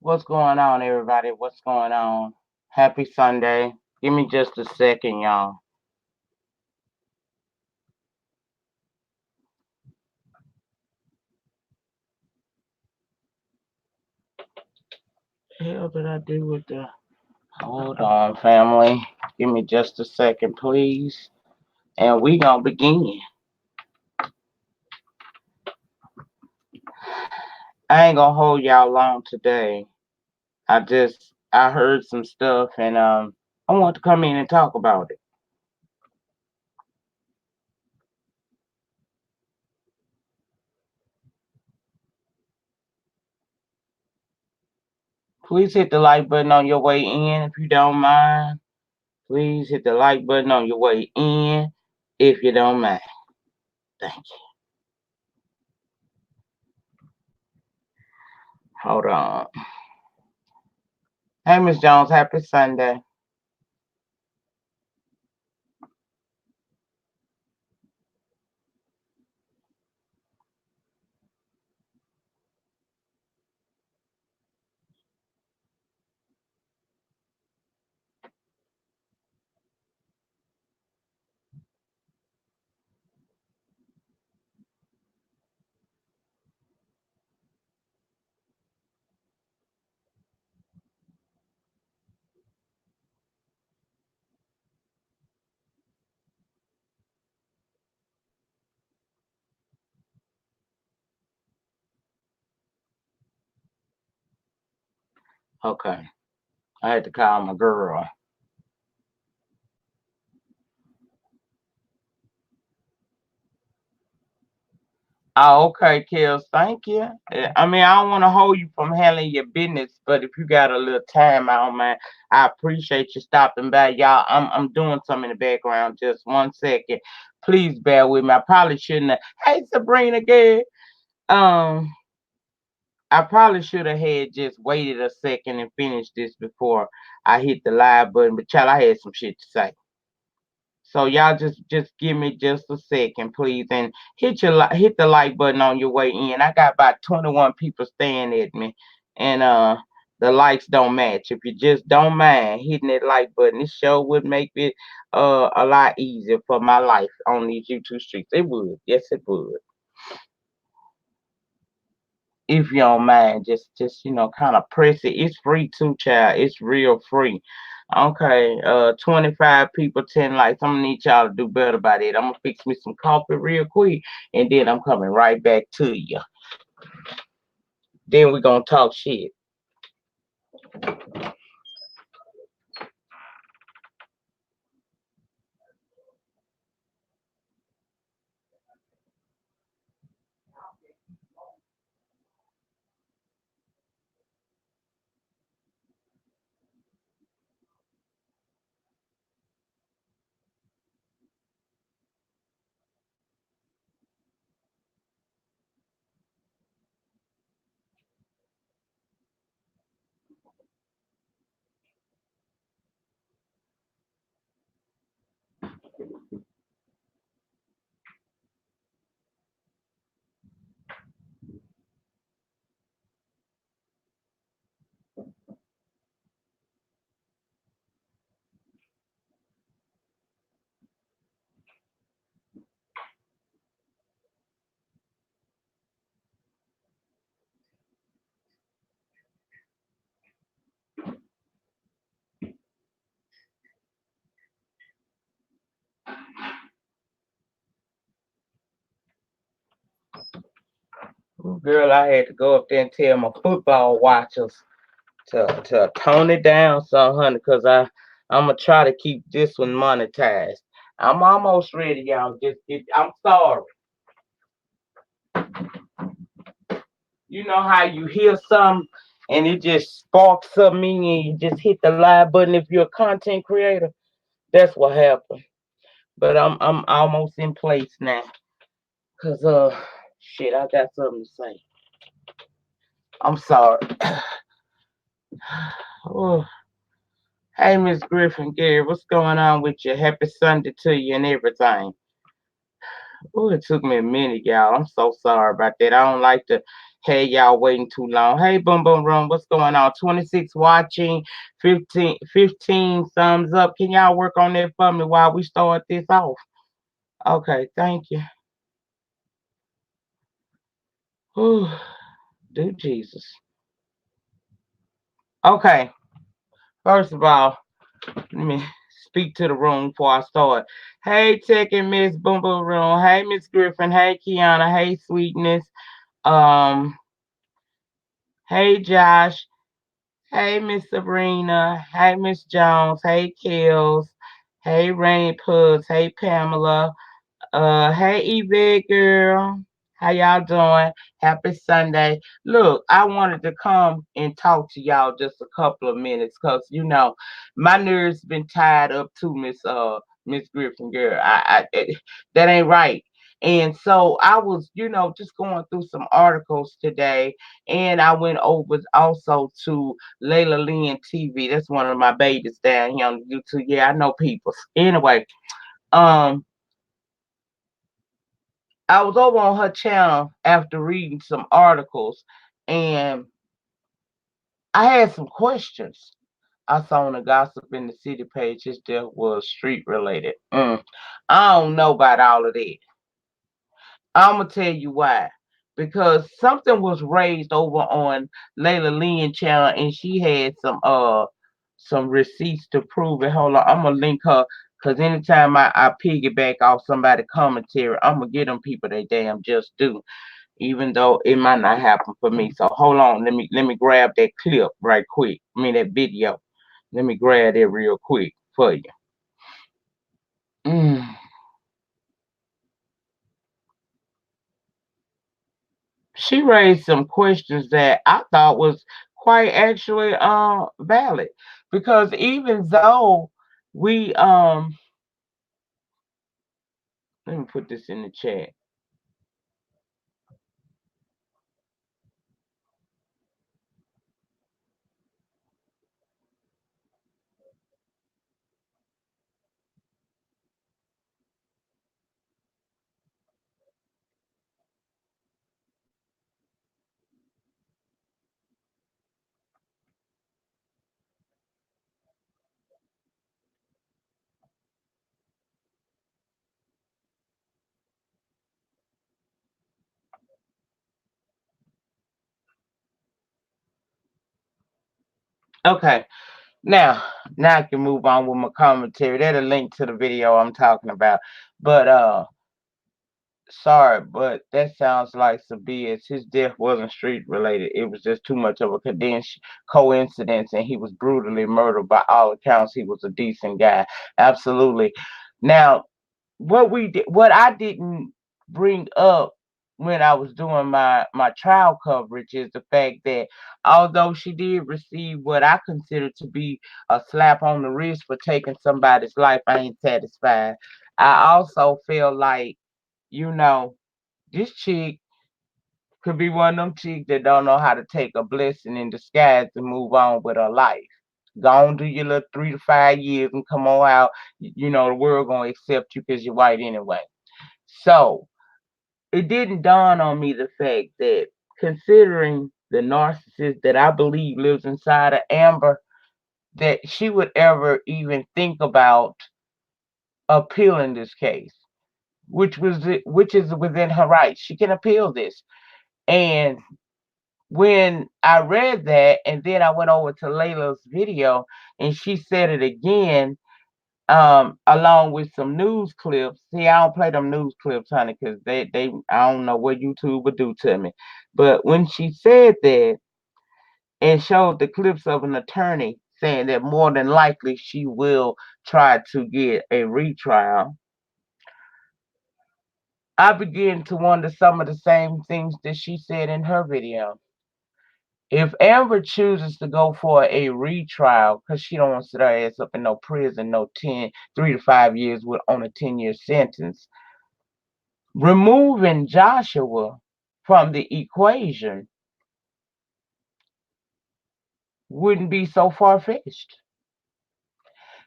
What's going on, everybody? What's going on? Happy Sunday. Give me just a second, y'all. The hell did I do with the... Hold on, family. Give me just a second, please. And we gonna begin. I ain't gonna hold y'all long today. I heard some stuff and I want to come in and talk about it. Please hit the like button on your way in if you don't mind. Please hit the like button on your way in if you don't mind. Thank you. Hold on. Hey, Miss Jones, happy Sunday. Okay, I had to call my girl. Oh, okay, Kels, thank you. I mean, I don't want to hold you from handling your business, but if you got a little time, I don't mind. I appreciate you stopping by, y'all. I'm doing something in the background. Just 1 second, please bear with me. I probably shouldn't have. Hey, Sabrina, girl. Um, I probably should have had just waited a second and finished this before I hit the live button. But child, I had some shit to say. So y'all just give me just a second, please, and hit the like button on your way in. I got about 21 people staring at me, and the likes don't match. If you just don't mind hitting that like button, this show would make it a lot easier for my life on these YouTube streets. It would, yes, it would. If you don't mind, just kind of press it. It's free too, child. It's real free. Okay, 25 people, 10 likes. I'm gonna need y'all to do better about it. I'm gonna fix me some coffee real quick, and then I'm coming right back to you. Then we gonna talk shit. Ooh, girl, I had to go up there and tell my football watchers to tone it down, some honey, cause I'm gonna try to keep this one monetized. I'm almost ready, y'all. I'm sorry. You know how you hear something and it just sparks something in you and you just hit the live button if you're a content creator? That's what happened. But I'm almost in place now. Cause shit, I got something to say. I'm sorry. Oh, hey Miss Griffin, Gary, what's going on with you? Happy Sunday to you and everything. Oh, it took me a minute, y'all. I'm so sorry about that. I don't like to Hey, y'all waiting too long. Hey, boom, boom, room. What's going on? 26 watching, 15 thumbs up. Can y'all work on that for me while we start this off? Okay, thank you. Whew, do Jesus. Okay, first of all, let me speak to the room before I start. Hey, Tech and Miss Boom Boom Room. Hey, Miss Griffin. Hey, Kiana. Hey, Sweetness. Um, hey, Josh. Hey, Miss Sabrina. Hey, Miss Jones. Hey, Kills. Hey, Rainy Pugs. Hey, Pamela. Hey, Yvette girl. How y'all doing? Happy Sunday. Look, I wanted to come and talk to y'all just a couple of minutes because my nerves been tied up too, Miss Griffin girl. That ain't right. And so I was, just going through some articles today, and I went over also to Layla Lynn TV. That's one of my babies down here on YouTube. Yeah, I know people. Anyway, um, I was over on her channel after reading some articles, and I had some questions. I saw on the Gossip in the City page his death was street related. I don't know about all of that. I'm gonna tell you why. Because something was raised over on Layla Lynn channel, and she had some receipts to prove it. Hold on, I'm gonna link her because anytime I piggyback off somebody commentary, I'm gonna get them people they damn just do, even though it might not happen for me. So hold on, let me grab that clip right quick. I mean that video. Let me grab it real quick for you. Mm. She raised some questions that I thought was quite actually valid, because even though we let me put this in the chat. Okay, now I can move on with my commentary. That'll link to the video I'm talking about. But sorry, but that sounds like some BS. His death wasn't street related. It was just too much of a coincidence, and he was brutally murdered. By all accounts, he was a decent guy. Absolutely. Now, what I didn't bring up when I was doing my trial coverage is the fact that although she did receive what I consider to be a slap on the wrist for taking somebody's life, I ain't satisfied. I also feel like, you know, this chick could be one of them chicks that don't know how to take a blessing in disguise and move on with her life. Go on, do your little 3 to 5 years and come on out. The world gonna accept you because you're white anyway. So it didn't dawn on me the fact that, considering the narcissist that I believe lives inside of Amber, that she would ever even think about appealing this case, which is within her rights. She can appeal this. And when I read that, and then I went over to Layla's video, and she said it again, along with some news clips. See, I don't play them news clips, honey, because they I don't know what YouTube would do to me. But when she said that and showed the clips of an attorney saying that more than likely she will try to get a retrial, I began to wonder some of the same things that she said in her video. If Amber chooses to go for a retrial because she don't want to sit her ass up in no prison, no 3 to 5 years with on a 10-year sentence, removing Joshua from the equation wouldn't be so far fetched.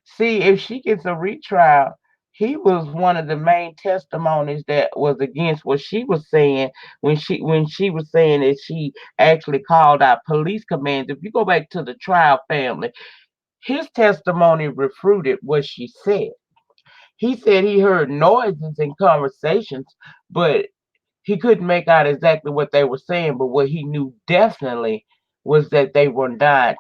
See, if she gets a retrial, He was one of the main testimonies that was against what she was saying when she was saying that she actually called out police commands. If you go back to the trial family, his testimony refuted what she said. He said he heard noises and conversations, but he couldn't make out exactly what they were saying. But what he knew definitely was that they were not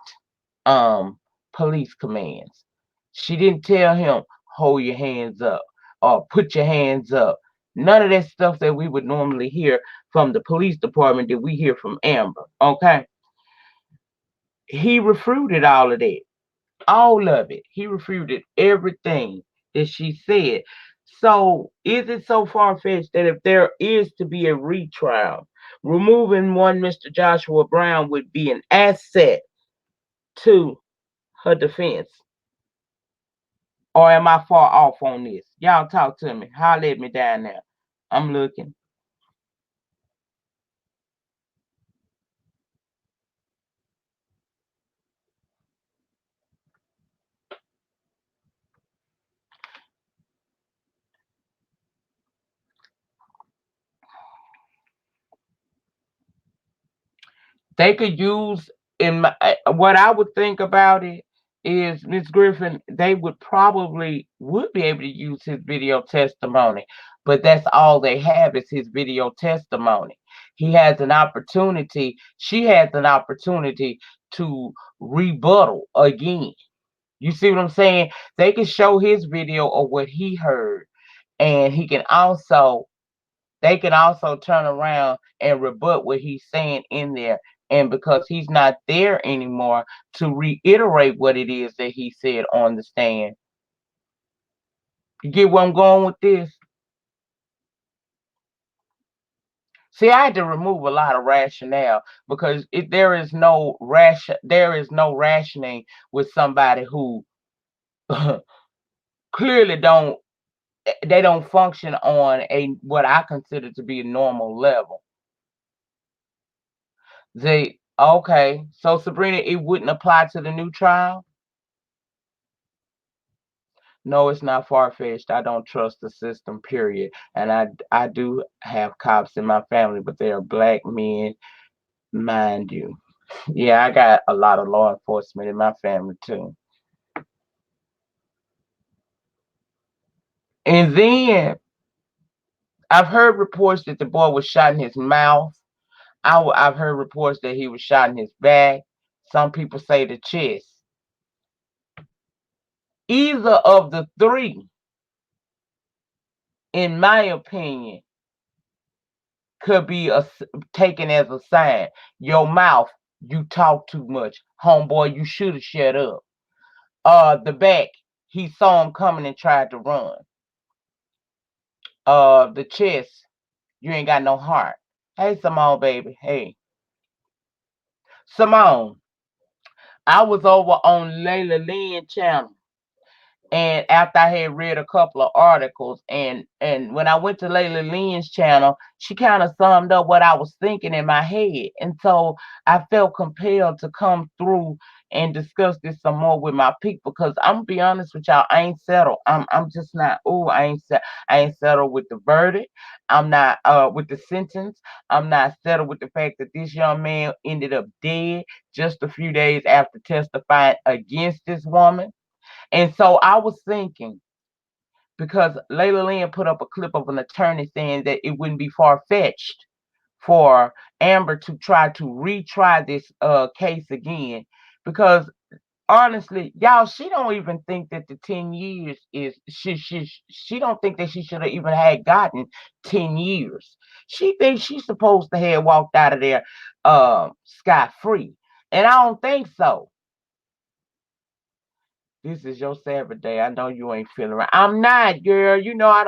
um police commands. She didn't tell him hold your hands up or put your hands up. None of that stuff that we would normally hear from the police department that we hear from Amber. Okay. He refuted all of that. All of it. He refuted everything that she said. So is it so far fetched that if there is to be a retrial, removing one Mr. Joshua Brown would be an asset to her defense? Or am I far off on this? Y'all talk to me. Holler at me down there. I'm looking. They could use in my what I would think about it is Miss Griffin, they would be able to use his video testimony, but that's all they have is his video testimony. He has an opportunity, she has an opportunity to rebuttal again. You see what I'm saying? They can show his video of what he heard, and they can also turn around and rebut what he's saying in there. And because he's not there anymore to reiterate what it is that he said on the stand. You get where I'm going with this? See, I had to remove a lot of rationale because there is no rationing with somebody who clearly don't function on a what I consider to be a normal level. Okay, so Sabrina, it wouldn't apply to the new trial? No, it's not far-fetched. I don't trust the system, period. And I do have cops in my family, but they are black men, mind you. Yeah, I got a lot of law enforcement in my family too. And then I've heard reports that the boy was shot in his mouth. I've heard reports that he was shot in his back. Some people say the chest. Either of the three, in my opinion, could be taken as a sign. Your mouth, you talk too much. Homeboy, you should have shut up. The back, he saw him coming and tried to run. The chest, you ain't got no heart. Hey, Simone, baby. Hey. Simone, I was over on Layla Lynn channel. And after I had read a couple of articles, and when I went to Layla Lynn's channel, she kind of summed up what I was thinking in my head, and so I felt compelled to come through and discuss this some more with my people. Because I'm gonna be honest with y'all, I ain't settled. I'm just not. Oh, I ain't settled with the verdict. I'm not with the sentence. I'm not settled with the fact that this young man ended up dead just a few days after testifying against this woman. And so I was thinking, because Layla Lynn put up a clip of an attorney saying that it wouldn't be far fetched for Amber to try to retry this case again. Because honestly, y'all, she don't even think that the 10 years is she don't think that she should have even had gotten 10 years. She thinks she's supposed to have walked out of there scot free. And I don't think so. This is your Sabbath day. I know you ain't feeling right. I'm not, girl. You know I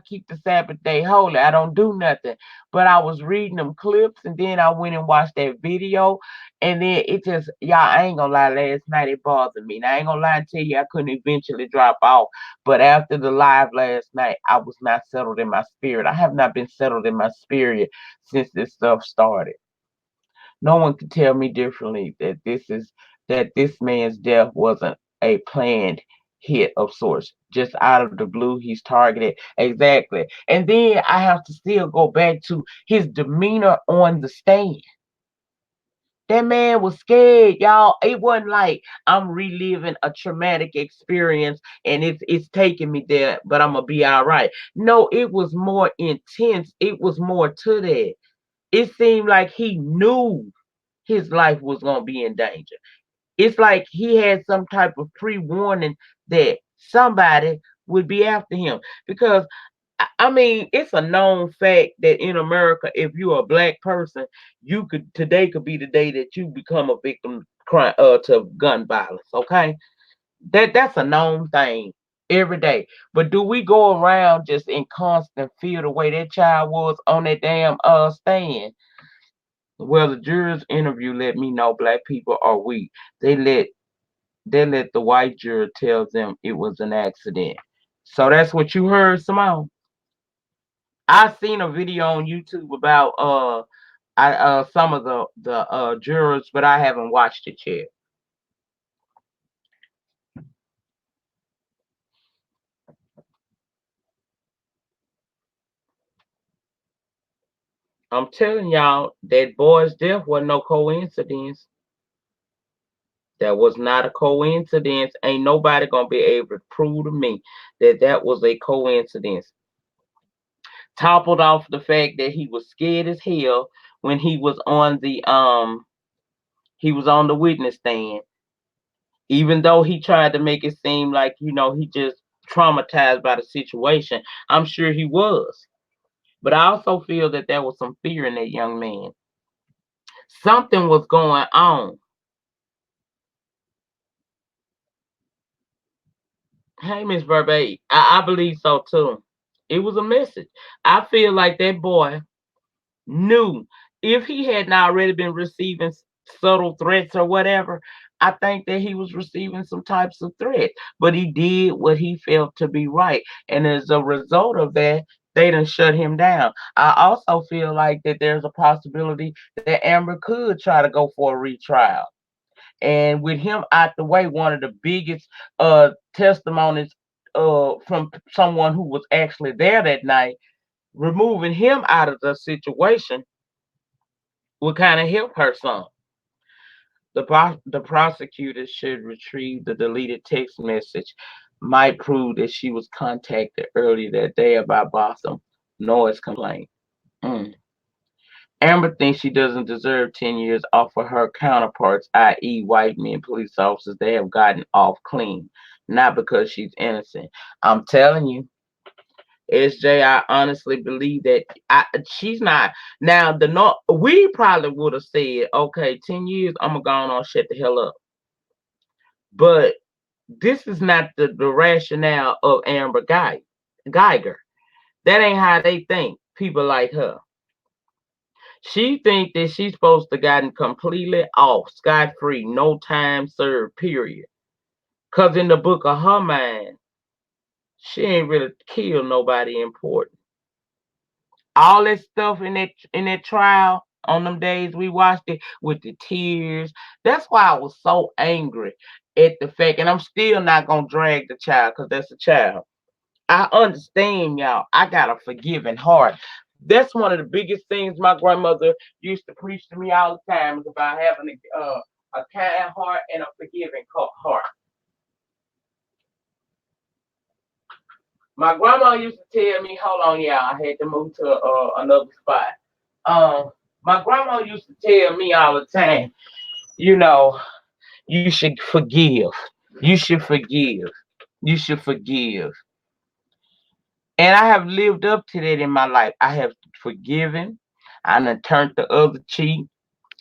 keep the Sabbath day holy. I don't do nothing. But I was reading them clips and then I went and watched that video. And then it just, y'all, I ain't gonna lie, last night it bothered me. Now I ain't gonna lie and tell you I couldn't eventually drop off. But after the live last night, I was not settled in my spirit. I have not been settled in my spirit since this stuff started. No one can tell me differently that this man's death wasn't a planned hit of sorts. Just out of the blue, he's targeted. Exactly. And then I have to still go back to his demeanor on the stand. That man was scared, y'all. It wasn't like I'm reliving a traumatic experience and it's taking me there, but I'm gonna be all right. No, it was more intense. It was more to that. It seemed like he knew his life was gonna be in danger. It's like he had some type of pre-warning that somebody would be after him. Because I mean, it's a known fact that in America, if you're a black person, you could today could be the day that you become a victim crime to gun violence. Okay, that's a known thing every day. But do we go around just in constant fear the way that child was on that damn stand? Well, the jurors interview let me know black people are weak. They let they let the white juror tell them it was an accident. So that's what you heard, Simone. I seen a video on YouTube about some of the jurors, but I haven't watched it yet. I'm telling y'all that boy's death was no coincidence. That was not a coincidence. Ain't nobody gonna be able to prove to me that that was a coincidence. Toppled off the fact that he was scared as hell when he was on the witness stand, even though he tried to make it seem like he just traumatized by the situation. I'm sure he was, but I also feel that there was some fear in that young man. Something was going on. Hey, Miss Verbe, I believe so too. It was a message. I feel like that boy knew if he hadn't already been receiving subtle threats or whatever. I think that he was receiving some types of threats, but he did what he felt to be right, and as a result of that, they done shut him down. I also feel like that there's a possibility that Amber could try to go for a retrial, and with him out the way, one of the biggest testimonies from someone who was actually there that night, removing him out of the situation would kind of help her some. The prosecutor should retrieve the deleted text message. Might prove that she was contacted earlier that day about Botham noise complaint. Mm. Amber thinks she doesn't deserve 10 years off of her counterparts, i.e., white men, police officers. They have gotten off clean, not because she's innocent. I'm telling you, SJ, I honestly believe that she's not. Now, we probably would have said, okay, 10 years, I'm going to go on, shut the hell up. But this is not the rationale of Amber Geiger. That ain't how they think, people like her. She think that she's supposed to gotten completely off, scot-free, no time served, period. Because in the book of her mind, she ain't really killed nobody important. All that stuff in that trial on them days we watched it with the tears. That's why I was so angry at the fact, and I'm still not gonna drag the child because that's a child. I understand y'all. I got a forgiving heart. That's one of the biggest things my grandmother used to preach to me all the time is about having a kind heart and a forgiving heart. My grandma used to tell me, hold on, y'all, I had to move to another spot. My grandma used to tell me all the time, you know, you should forgive. You should forgive. You should forgive. And I have lived up to that in my life. I have forgiven. I done turned the other cheek.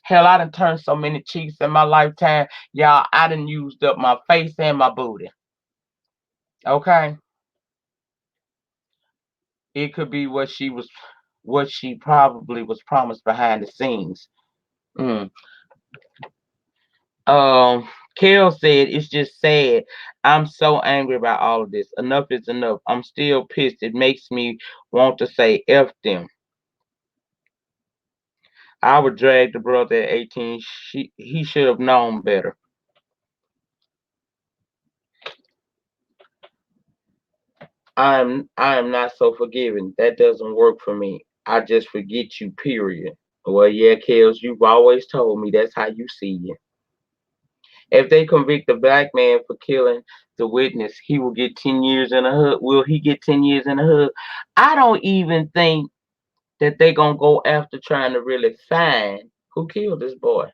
Hell, I done turned so many cheeks in my lifetime. Y'all, I done used up my face and my booty. Okay? It could be what she probably was promised behind the scenes. Mm. Kel said, it's just sad. I'm so angry about all of this. Enough is enough. I'm still pissed. It makes me want to say F them. I would drag the brother at 18. He should have known better. I am not so forgiving. That doesn't work for me. I just forget you, period. Well, yeah, Kels, you've always told me that's how you see it. If they convict a black man for killing the witness, he will get 10 years in a hood. Will he get 10 years in a hood? I don't even think that they gonna go after trying to really find who killed this boy.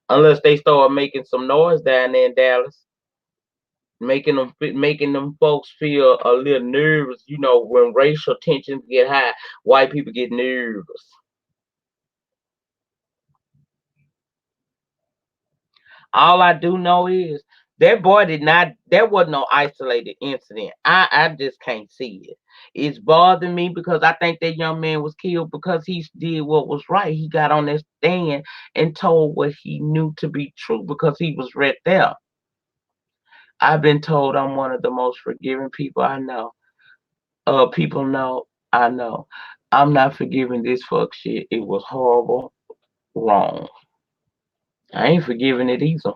Unless they start making some noise down there in Dallas, making them folks feel a little nervous. You know, when racial tensions get high, white people get nervous. All I do know is that boy did not. There was no isolated incident. I just can't see it. It's bothering me because I think that young man was killed because he did what was right. He got on that stand and told what he knew to be true because he was right there. I've been told I'm one of the most forgiving people I know. People know I know. I'm not forgiving this fuck shit. It was horrible, wrong. I ain't forgiving it either.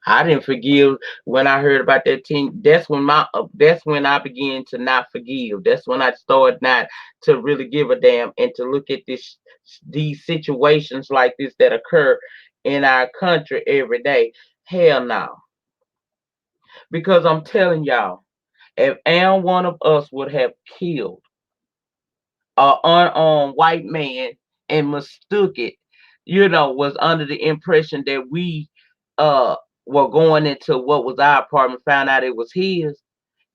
I didn't forgive when I heard about that team. That's when I began to not forgive. That's when I started not to really give a damn and to look at these situations like this that occur in our country every day. Hell no. Because I'm telling y'all, if and one of us would have killed an unarmed white man and mistook it, was under the impression that we uh were going into what was our apartment, found out it was his,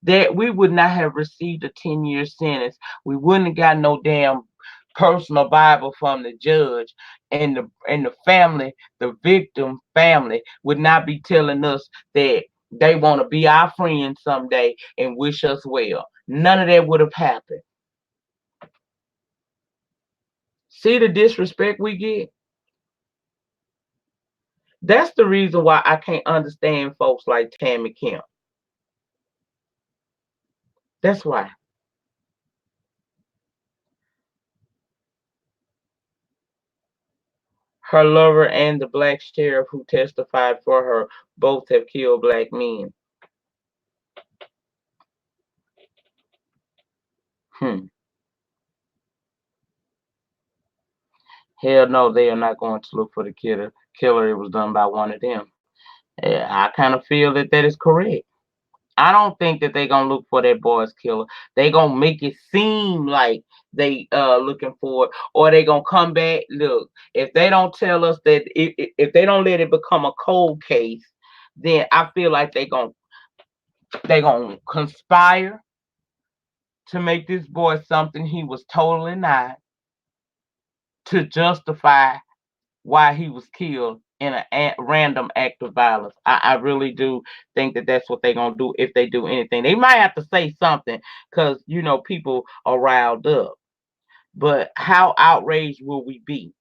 that we would not have received a 10-year sentence. We wouldn't have got no damn personal Bible from the judge, and the family, the victim family, would not be telling us that they want to be our friends someday and wish us well. None of that would have happened. See the disrespect we get? That's the reason why I can't understand folks like Tammy Kemp. That's why. Her lover and the black sheriff who testified for her both have killed black men. Hmm. Hell no, they are not going to look for the killer. Killer, it was done by one of them. I kind of feel that that is correct. I don't think that they're gonna look for that boy's killer. They gonna make it seem like they looking for it, or they gonna come back. Look, if they don't tell us that, if they don't let it become a cold case, then I feel like they gonna conspire to make this boy something he was totally not, to justify why he was killed in a random act of violence. I really do think that that's what they're gonna do if they do anything. They might have to say something because people are riled up. But how outraged will we be?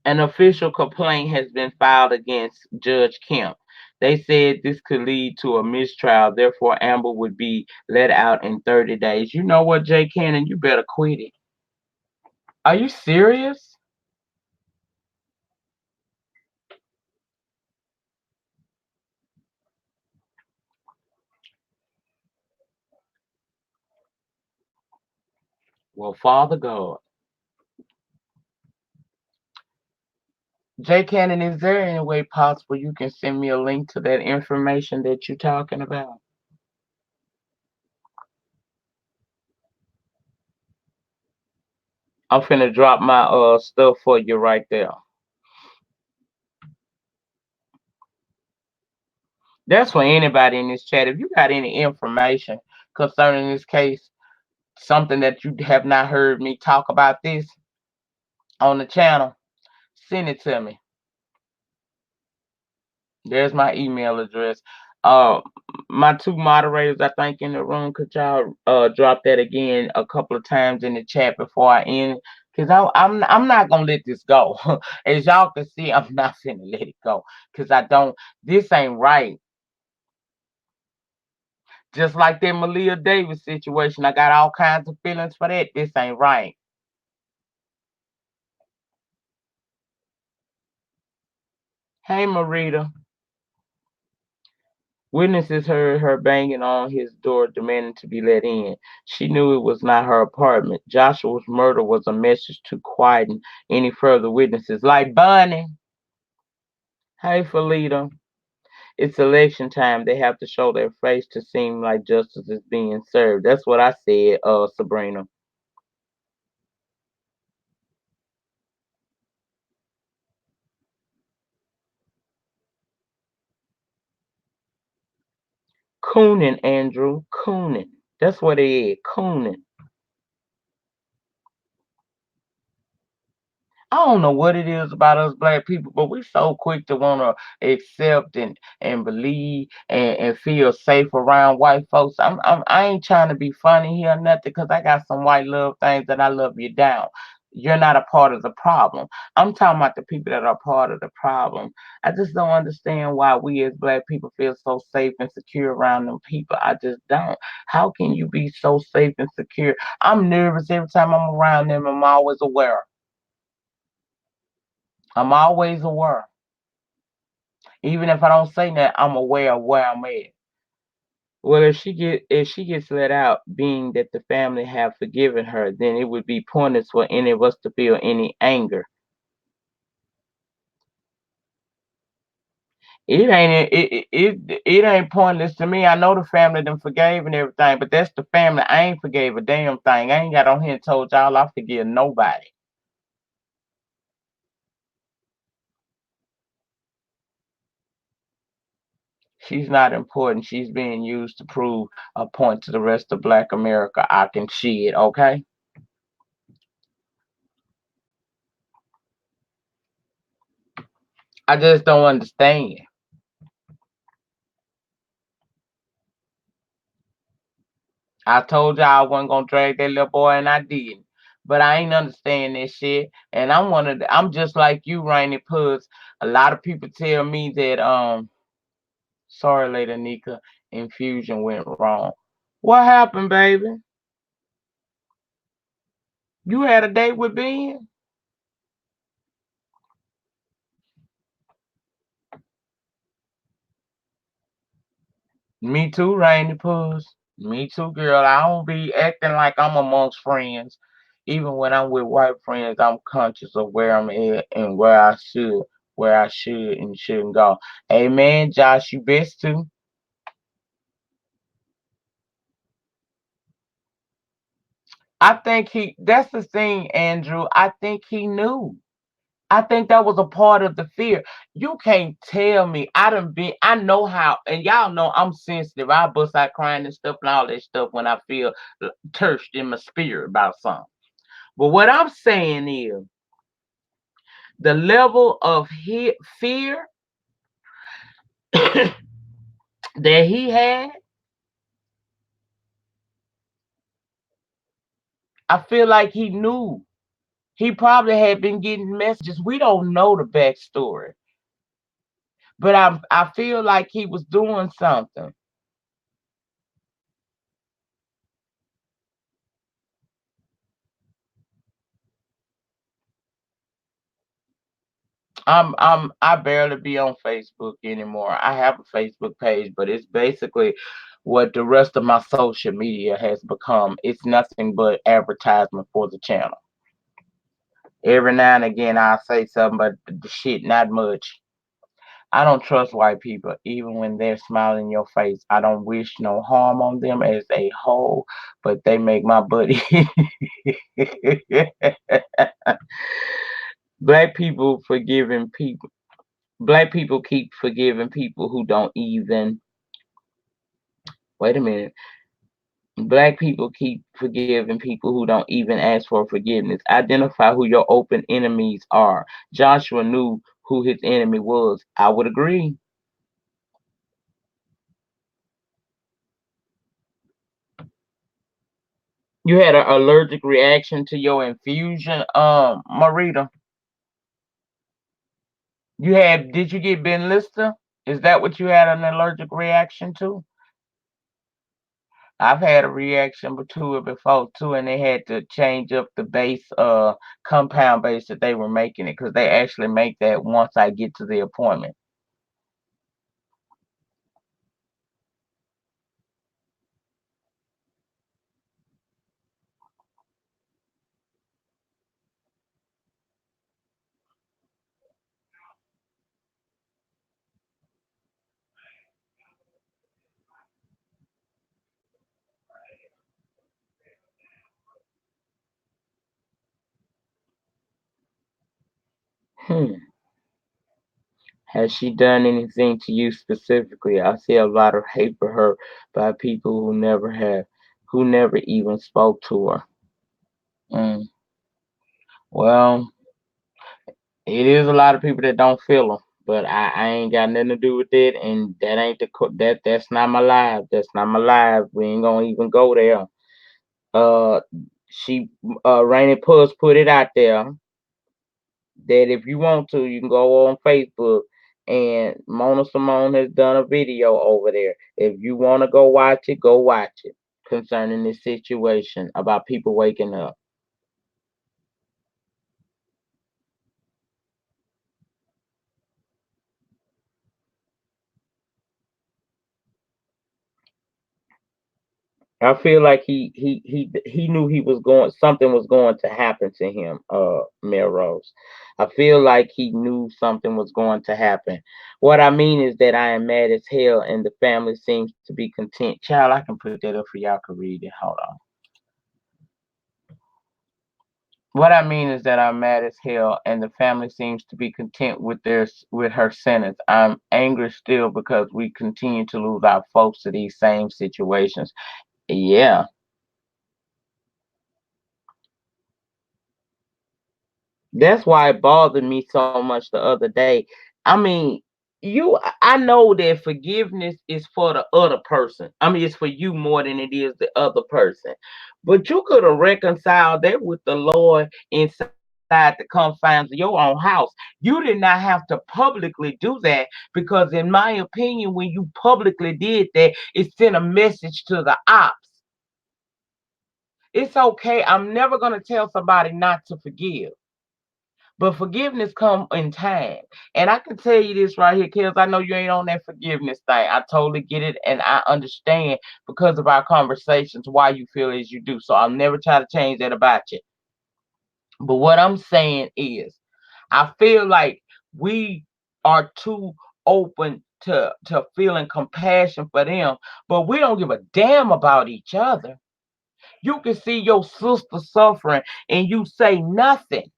An official complaint has been filed against Judge Kemp. They said this could lead to a mistrial. Therefore, Amber would be let out in 30 days. You know what, Jay Cannon? You better quit it. Are you serious? Well, Father God. Jay Cannon, is there any way possible you can send me a link to that information that you're talking about? I'm finna drop my stuff for you right there. That's for anybody in this chat. If you got any information concerning this case, something that you have not heard me talk about this on the channel, send it to me. There's my email address. Uh, my two moderators, I think, in the room, could y'all drop that again a couple of times in the chat before I end? Cause I'm not gonna let this go. As y'all can see, I'm not gonna let it go. Cause I don't. This ain't right. Just like that Malia Davis situation, I got all kinds of feelings for that. This ain't right. Hey, Marita. Witnesses heard her banging on his door, demanding to be let in. She knew it was not her apartment. Joshua's murder was a message to quieten any further witnesses. Like Bunny. Hey, Felita. It's election time. They have to show their face to seem like justice is being served. That's what I said, Sabrina. Cooning, Andrew. Cooning. That's what it is. Cooning. I don't know what it is about us black people, but we so quick to want to accept and believe and feel safe around white folks. I ain't trying to be funny here or nothing because I got some white love things that I love you down. You're not a part of the problem. I'm talking about the people that are part of the problem. I just don't understand why we as black people feel so safe and secure around them people. I just don't. How can you be so safe and secure? I'm nervous every time I'm around them. I'm always aware. I'm always aware. Even if I don't say that, I'm aware of where I'm at. Well, if she gets let out, being that the family have forgiven her, then it would be pointless for any of us to feel any anger. It ain't pointless to me. I know the family them forgave and everything, but that's the family. I ain't forgave a damn thing. I ain't got on here and told y'all I forgive nobody. She's not important. She's being used to prove a point to the rest of Black America. I can see it. Okay. I just don't understand. I told y'all I wasn't gonna drag that little boy, and I didn't. But I ain't understand that shit. And I'm just like you, Rainy Puds. A lot of people tell me that sorry later Nyca, infusion went wrong. What happened, baby? You had a date with Ben? Me too, Rainy Puds. Me too, girl. I don't be acting like I'm amongst friends. Even when I'm with white friends, I'm conscious of where I'm at and where I should and shouldn't go. Hey man, Josh, you best to. I think that's the thing, Andrew. I think he knew. I think that was a part of the fear. You can't tell me. I know how, and y'all know I'm sensitive. I bust out crying and stuff and all that stuff when I feel touched in my spirit about something. But what I'm saying is the level of fear that he had, I feel like he knew. He probably had been getting messages. We don't know the backstory, but I feel like he was doing something. I barely be on Facebook anymore. I have a Facebook page, but it's basically what the rest of my social media has become. It's nothing but advertisement for the channel. Every now and again I'll say something, but the shit not much. I don't trust white people, even when they're smiling in your face. I don't wish no harm on them as a whole, but they make my buddy. Black people forgiving people. Black people keep forgiving people who don't even. Wait a minute. Black people keep forgiving people who don't even ask for forgiveness. Identify who your open enemies are. Joshua knew who his enemy was. I would agree. You had an allergic reaction to your infusion, Marita. Did you get Benlysta? Is that what you had an allergic reaction to? I've had a reaction to it before too, and they had to change up the base, compound base that they were making it because they actually make that once I get to the appointment. Hmm. Has she done anything to you specifically? I see a lot of hate for her by people who never even spoke to her. Mm. Well, it is a lot of people that don't feel them, but I ain't got nothing to do with it, and that ain't that's not my life. That's not my life. We ain't gonna even go there. Uh, she Rainy Puss put it out there that if you want to, you can go on Facebook, and Mona Simone has done a video over there. If you want to go watch it concerning this situation about people waking up. I feel like he knew he was going something was going to happen to him, Melrose. I feel like he knew something was going to happen. What I mean is that I am mad as hell and the family seems to be content. Child, I can put that up for y'all to read it. Hold on. What I mean is that I'm mad as hell and the family seems to be content with with her sentence. I'm angry still because we continue to lose our folks to these same situations. Yeah. That's why it bothered me so much the other day. I mean, I know that forgiveness is for the other person. I mean, it's for you more than it is the other person. But you could have reconciled that with the Lord inside the confines of your own house. You did not have to publicly do that because, in my opinion, when you publicly did that, it sent a message to the ops. It's okay. I'm never going to tell somebody not to forgive. But forgiveness come in time. And I can tell you this right here, Kels. I know you ain't on that forgiveness thing. I totally get it and I understand because of our conversations why you feel as you do. So I'll never try to change that about you. But what I'm saying is I feel like we are too open to feeling compassion for them, but we don't give a damn about each other. You can see your sister suffering and you say nothing.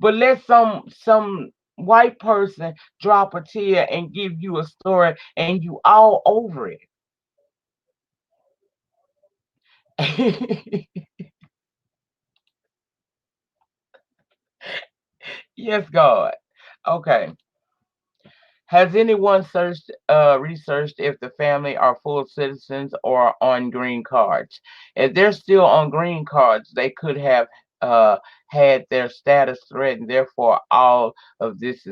But let some white person drop a tear and give you a story and you all over it. Yes, God. Okay. Has anyone researched if the family are full citizens or on green cards? If they're still on green cards, they could have uh, had their status threatened. Therefore, all of this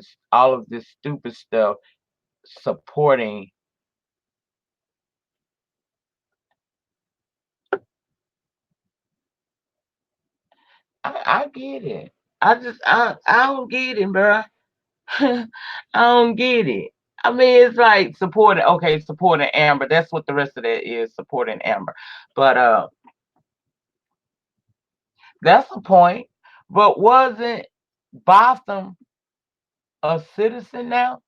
stupid stuff supporting. I get it. I don't get it, bro. I don't get it. I mean, it's like supporting. Okay, supporting Amber. That's what the rest of that is, supporting Amber. But that's the point. But wasn't Botham a citizen now?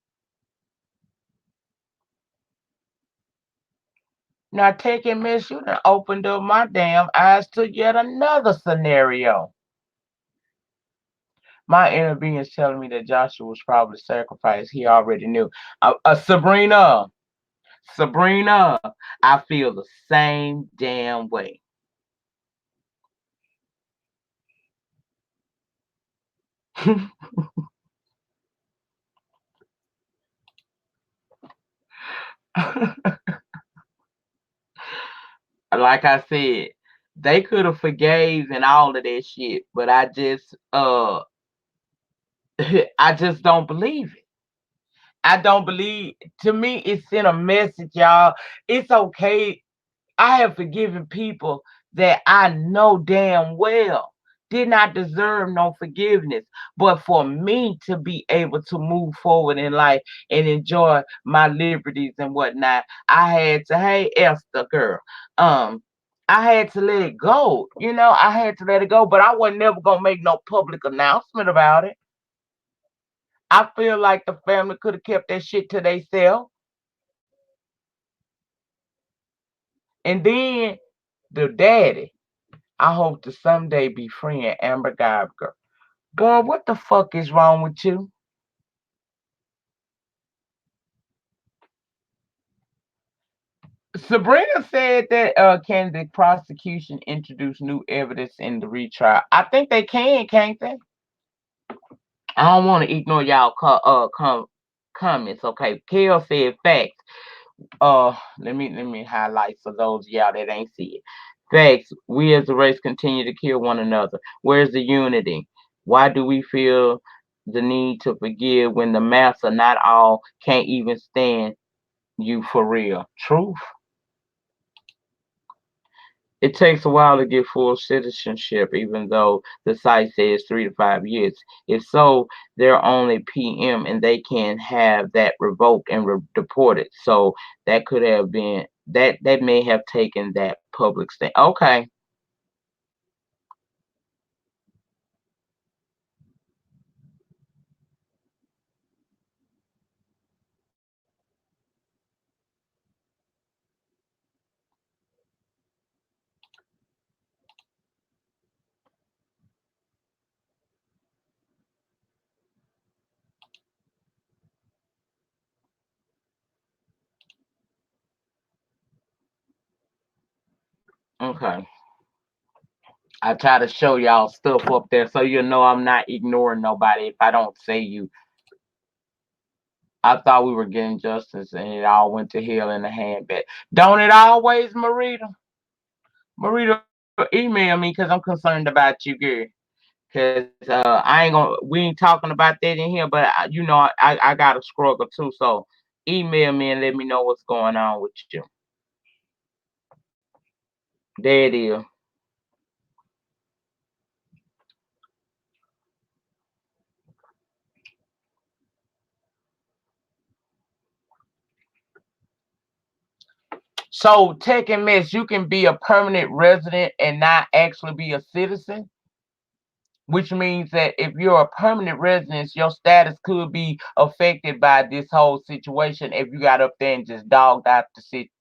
Now taking Miss, you done opened up my damn eyes to yet another scenario. My inner being is telling me that Joshua was probably sacrificed. He already knew. Sabrina, I feel the same damn way. Like I said, they could have forgave and all of that shit, but I just don't believe it. I don't believe. To me, it sent a message, y'all. It's okay. I have forgiven people that I know damn well did not deserve no forgiveness. But for me to be able to move forward in life and enjoy my liberties and whatnot, I had to, hey, Esther girl, um, I had to let it go. I had to let it go, but I wasn't never gonna make no public announcement about it. I feel like the family could have kept that shit to themselves. And then the daddy. I hope to someday befriend Amber Geiger. Boy, what the fuck is wrong with you? Sabrina said that can the prosecution introduce new evidence in the retrial? I think they can, can't they? I don't want to ignore y'all comments. Okay, Kel said facts. Let me highlight for those of y'all that ain't see it. Facts. We as a race continue to kill one another. Where's the unity? Why do we feel the need to forgive when the master, not all, can't even stand you for real? Truth. It takes a while to get full citizenship, even though the site says 3 to 5 years. If so, they're only PM and they can have that revoked and deported. So that could have been that may have taken that public stand. Okay, okay. I try to show y'all stuff up there so you know I'm not ignoring nobody if I don't say you. I thought we were getting justice and it all went to hell in a handbag. Don't it always, Marita? Marita, email me because I'm concerned about you, girl. Cause I ain't gonna, we ain't talking about that in here, but I got a struggle too. So email me and let me know what's going on with you. There it is. So taking mess, you can be a permanent resident and not actually be a citizen, which means that if you're a permanent resident, your status could be affected by this whole situation if you got up there and just dogged out the city.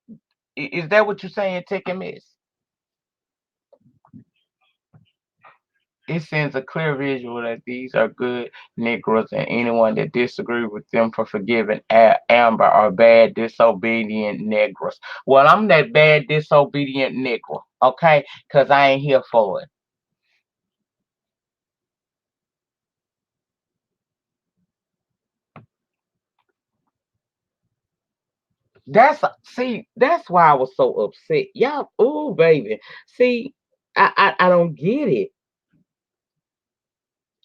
Is that what you're saying, taking mess? It sends a clear visual that these are good Negroes, and anyone that disagrees with them for forgiving Amber are bad, disobedient Negroes. Well, I'm that bad, disobedient Negro, okay? Because I ain't here for it. That's why I was so upset. Y'all, ooh, baby. See, I don't get it.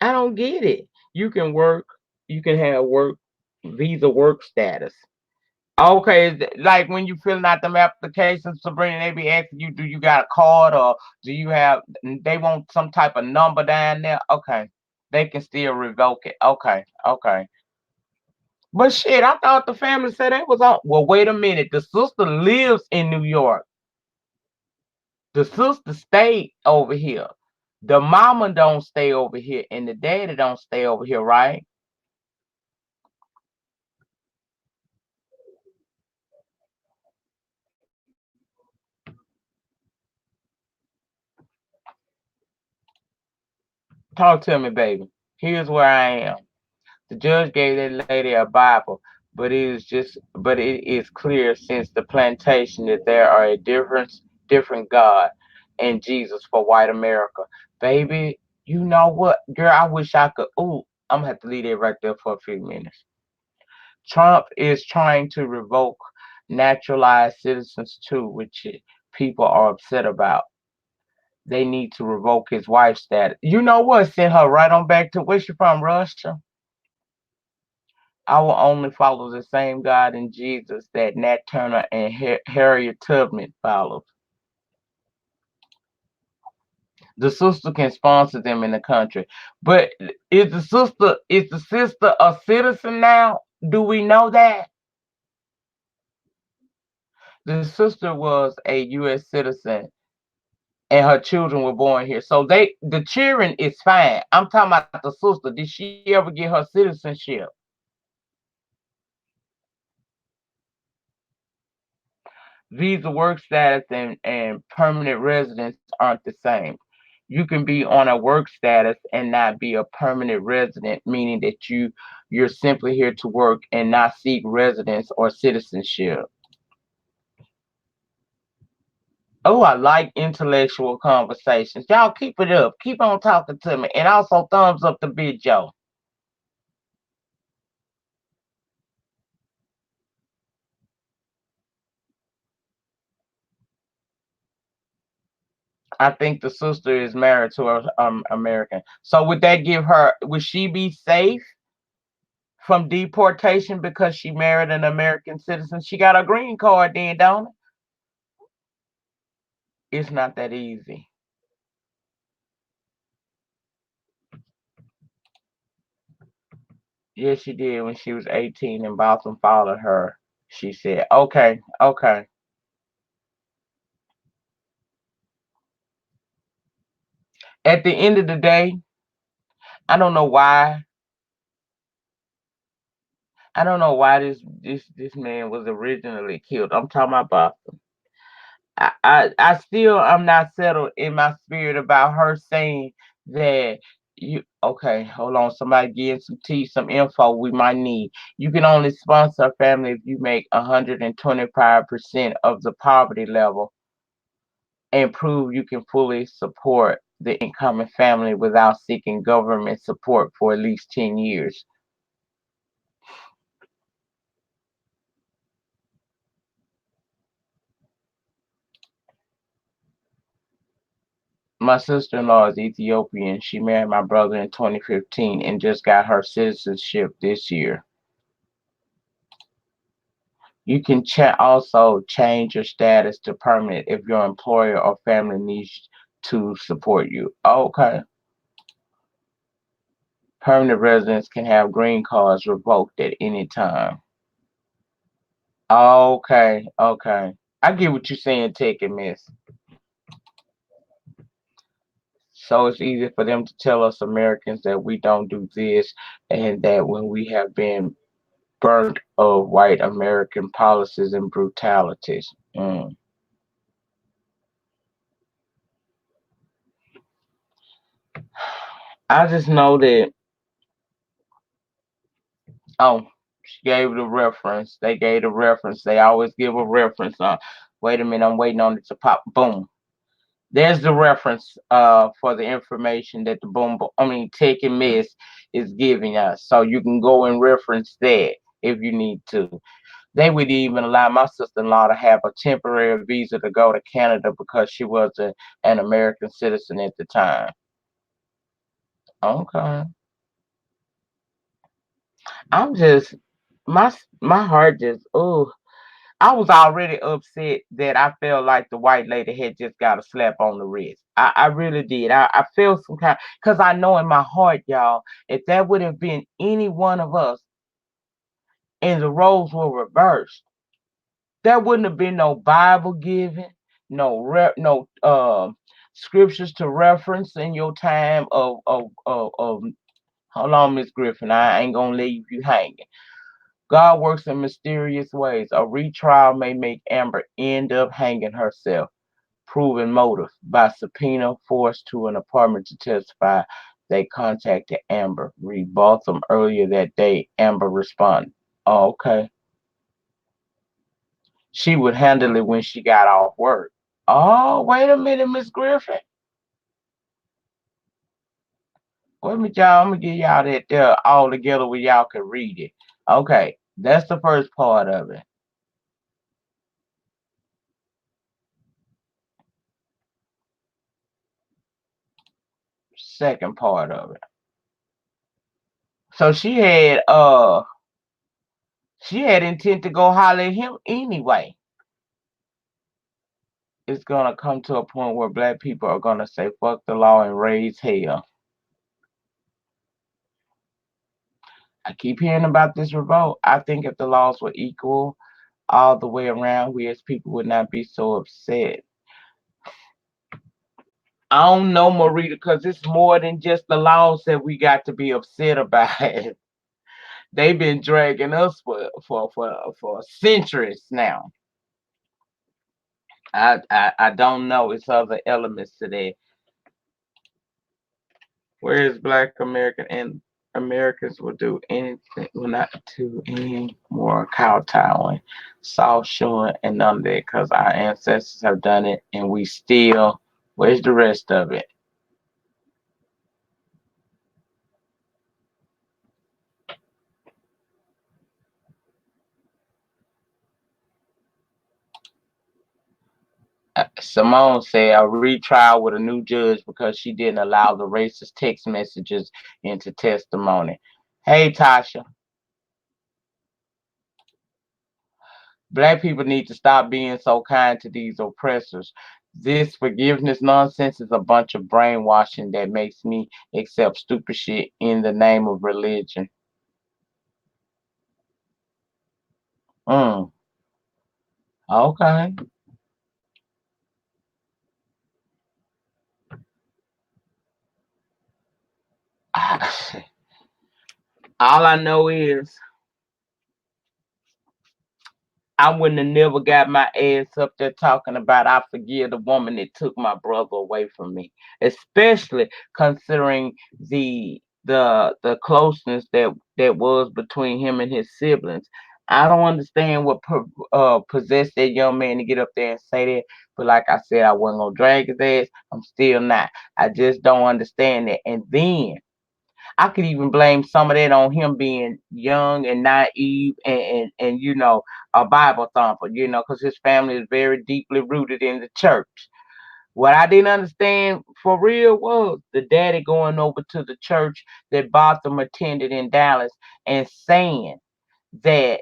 I don't get it. You can work, you can have work, visa work status. Okay, like when you filling out them applications, Sabrina, they be asking you, do you got a card or do you have? They want some type of number down there. Okay, they can still revoke it. Okay, okay. But shit, I thought the family said they was on. Well, wait a minute. The sister lives in New York. The sister stayed over here. The mama don't stay over here, and the daddy don't stay over here, right? Talk to me, baby. Here's where I am. The judge gave that lady a Bible, but it is clear since the plantation that there are different God and Jesus for white America. Baby, you know what? Girl, I wish I could. Ooh, I'm gonna have to leave it right there for a few minutes. Trump is trying to revoke naturalized citizens too, which people are upset about. They need to revoke his wife's status. You know what? Send her right on back to where she from, Russia. I will only follow the same God in Jesus that Nat Turner and Harriet Tubman followed. The sister can sponsor them in the country, but is the sister a citizen now? Do we know that the sister was a U.S. citizen and her children were born here? So the children is fine. I'm talking about the sister. Did she ever get her citizenship? Visa work status and permanent residence aren't the same. You can be on a work status and not be a permanent resident, meaning that you're simply here to work and not seek residence or citizenship. Oh, I like intellectual conversations. Y'all keep it up. Keep on talking to me. And also thumbs up the video. I think the sister is married to an American. So would that give her, would she be safe from deportation because she married an American citizen? She got a green card then, don't it? It's not that easy. Yes, she did when she was 18 and Boston followed her. She said, okay, okay. At the end of the day, I don't know why. I don't know why this man was originally killed. I'm talking about I still I'm not settled in my spirit about her saying that you okay, hold on, somebody give some tea, some info we might need. You can only sponsor a family if you make 125% of the poverty level and prove you can fully support the incoming family without seeking government support for at least 10 years. My sister-in-law is Ethiopian. She married my brother in 2015 and just got her citizenship this year. You can also change your status to permanent if your employer or family needs to support you. Okay. Permanent residents can have green cards revoked at any time. Okay, okay. I get what you're saying, Tech and Miss. So it's easy for them to tell us Americans that we don't do this and that when we have been burnt of white American policies and brutalities. I just know that, oh, she gave the reference. They gave the reference. They always give a reference. Wait a minute, I'm waiting on it to pop. Boom. There's the reference for the information that the Take and Miss is giving us. So you can go and reference that if you need to. They would even allow my sister-in-law to have a temporary visa to go to Canada because she was an American citizen at the time. Okay. I'm just my heart just I was already upset that I felt like the white lady had just got a slap on the wrist. I really did. I felt some kind because I know in my heart, y'all, if that would have been any one of us and the roles were reversed, there wouldn't have been no Bible given, no scriptures to reference in your time of hold on, Miss Griffin. I ain't gonna leave you hanging. God works in mysterious ways. A retrial may make Amber end up hanging herself. Proven motive by subpoena forced to an apartment to testify. They contacted Amber. Read Botham earlier that day. Amber responded. Oh, okay. She would handle it when she got off work. Oh, wait a minute, Miss Griffin. Wait a minute, y'all. I'm gonna get y'all that there all together where y'all can read it. Okay, that's the first part of it. Second part of it. So she had intent to go holler at him anyway. It's gonna come to a point where black people are gonna say fuck the law and raise hell. I keep hearing about this revolt. I think if the laws were equal all the way around, we as people would not be so upset. I don't know, Marita, because it's more than just the laws that we got to be upset about. They've been dragging us for centuries now. I don't know. It's other elements to that. Whereas Black American and Americans will do anything, will not do any more kowtowing, soft shoeing, and none of that, because our ancestors have done it, and we still. Where's the rest of it? Simone said a retrial with a new judge because she didn't allow the racist text messages into testimony. Hey, Tasha, Black people need to stop being so kind to these oppressors. This forgiveness nonsense is a bunch of brainwashing that makes me accept stupid shit in the name of religion. Mm, okay. All I know is I wouldn't have never got my ass up there talking about I forgive the woman that took my brother away from me, especially considering the closeness that was between him and his siblings. I don't understand what possessed that young man to get up there and say that. But like I said, I wasn't gonna drag his ass. I'm still not. I just don't understand that. And then I could even blame some of that on him being young and naive and a Bible thumper, because his family is very deeply rooted in the church. What I didn't understand for real was the daddy going over to the church that Botham attended in Dallas and saying that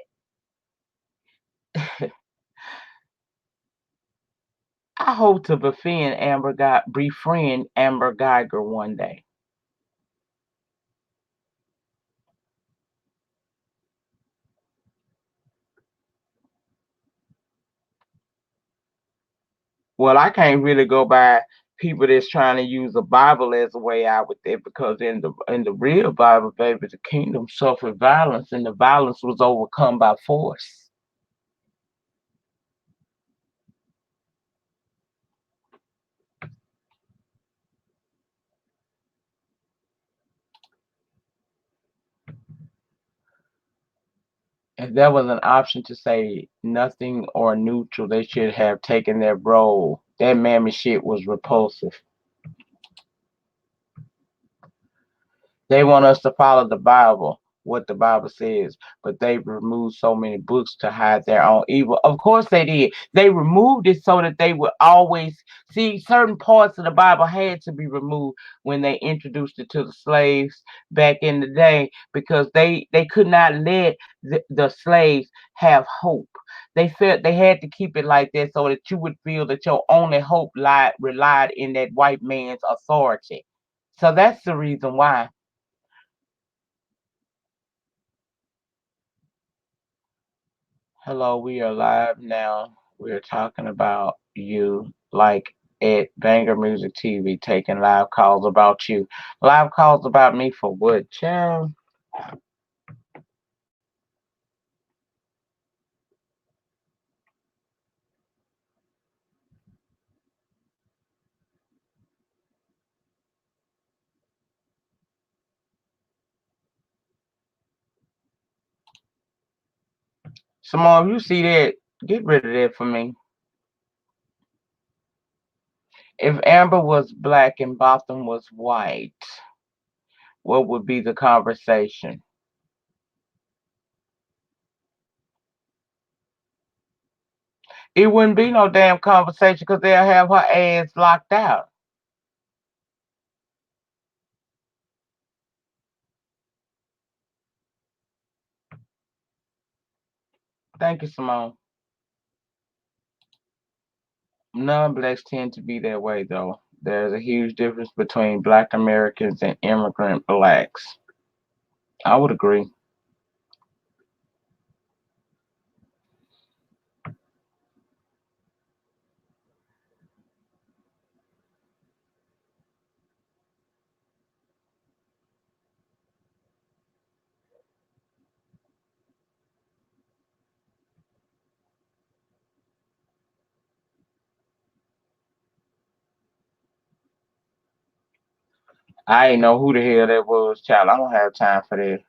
I hope to befriend Amber Geiger one day. Well, I can't really go by people that's trying to use the Bible as a way out with it because in the real Bible, baby, the kingdom suffered violence and the violence was overcome by force. If there was an option to say nothing or neutral, they should have taken their role. That mammy shit was repulsive. They want us to follow the Bible, what the Bible says, but they removed so many books to hide their own evil. Of course they did. They removed it so that they would always see certain parts of the Bible had to be removed when they introduced it to the slaves back in the day because they could not let the slaves have hope. They felt they had to keep it like that so that you would feel that your only hope relied in that white man's authority. So that's the reason why. Hello, we are live now. We are talking about you, like at Banger Music TV, taking live calls about you. Live calls about me for what, child? Simone, if you see that, get rid of that for me. If Amber was black and Botham was white, what would be the conversation? It wouldn't be no damn conversation because they'll have her ass locked out. Thank you, Simone. Non-blacks tend to be that way, though. There's a huge difference between black Americans and immigrant blacks. I would agree. I ain't know who the hell that was, child. I don't have time for that.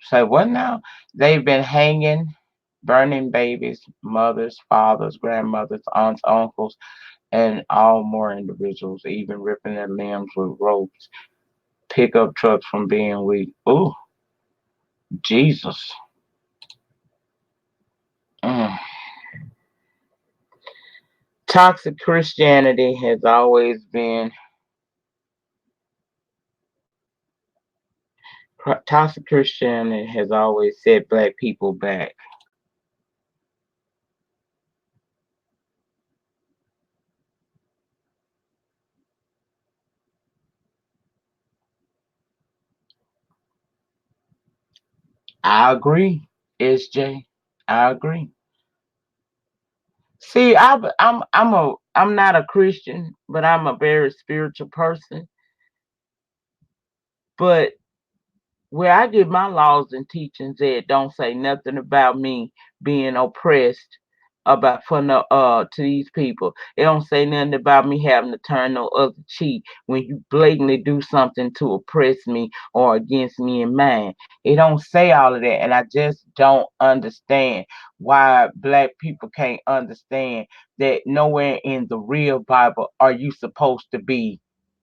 Say what now? They've been hanging, burning babies, mothers, fathers, grandmothers, aunts, uncles, and all more individuals, even ripping their limbs with ropes, pickup trucks from being weak. Ooh, Jesus. Mm. Toxic Christianity has always been toxic Christianity has always set black people back. I agree, SJ. I agree. See, I'm not a Christian, but I'm a very spiritual person. But where I get my laws and teachings at don't say nothing about me being oppressed about for no to these people. It don't say nothing about me having to turn no other cheek when you blatantly do something to oppress me or against me and mine. It don't say all of that, and I just don't understand why black people can't understand that nowhere in the real Bible are you supposed to be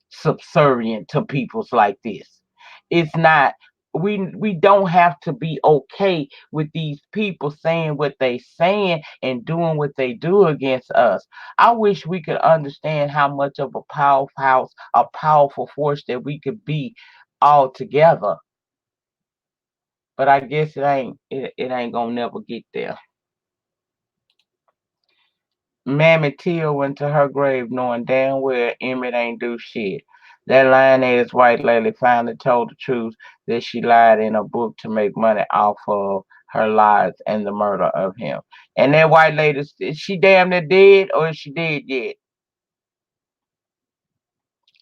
subservient to peoples like this. It's not, we don't have to be okay with these people saying what they saying and doing what they do against us. I wish we could understand how much of a powerful force that we could be all together. But I guess it ain't gonna never get there. Mammy Till went to her grave knowing damn well Emmett ain't do shit. That lying ass white lady finally told the truth that she lied in a book to make money off of her lies and the murder of him. And that white lady, is she damn near dead or is she dead yet?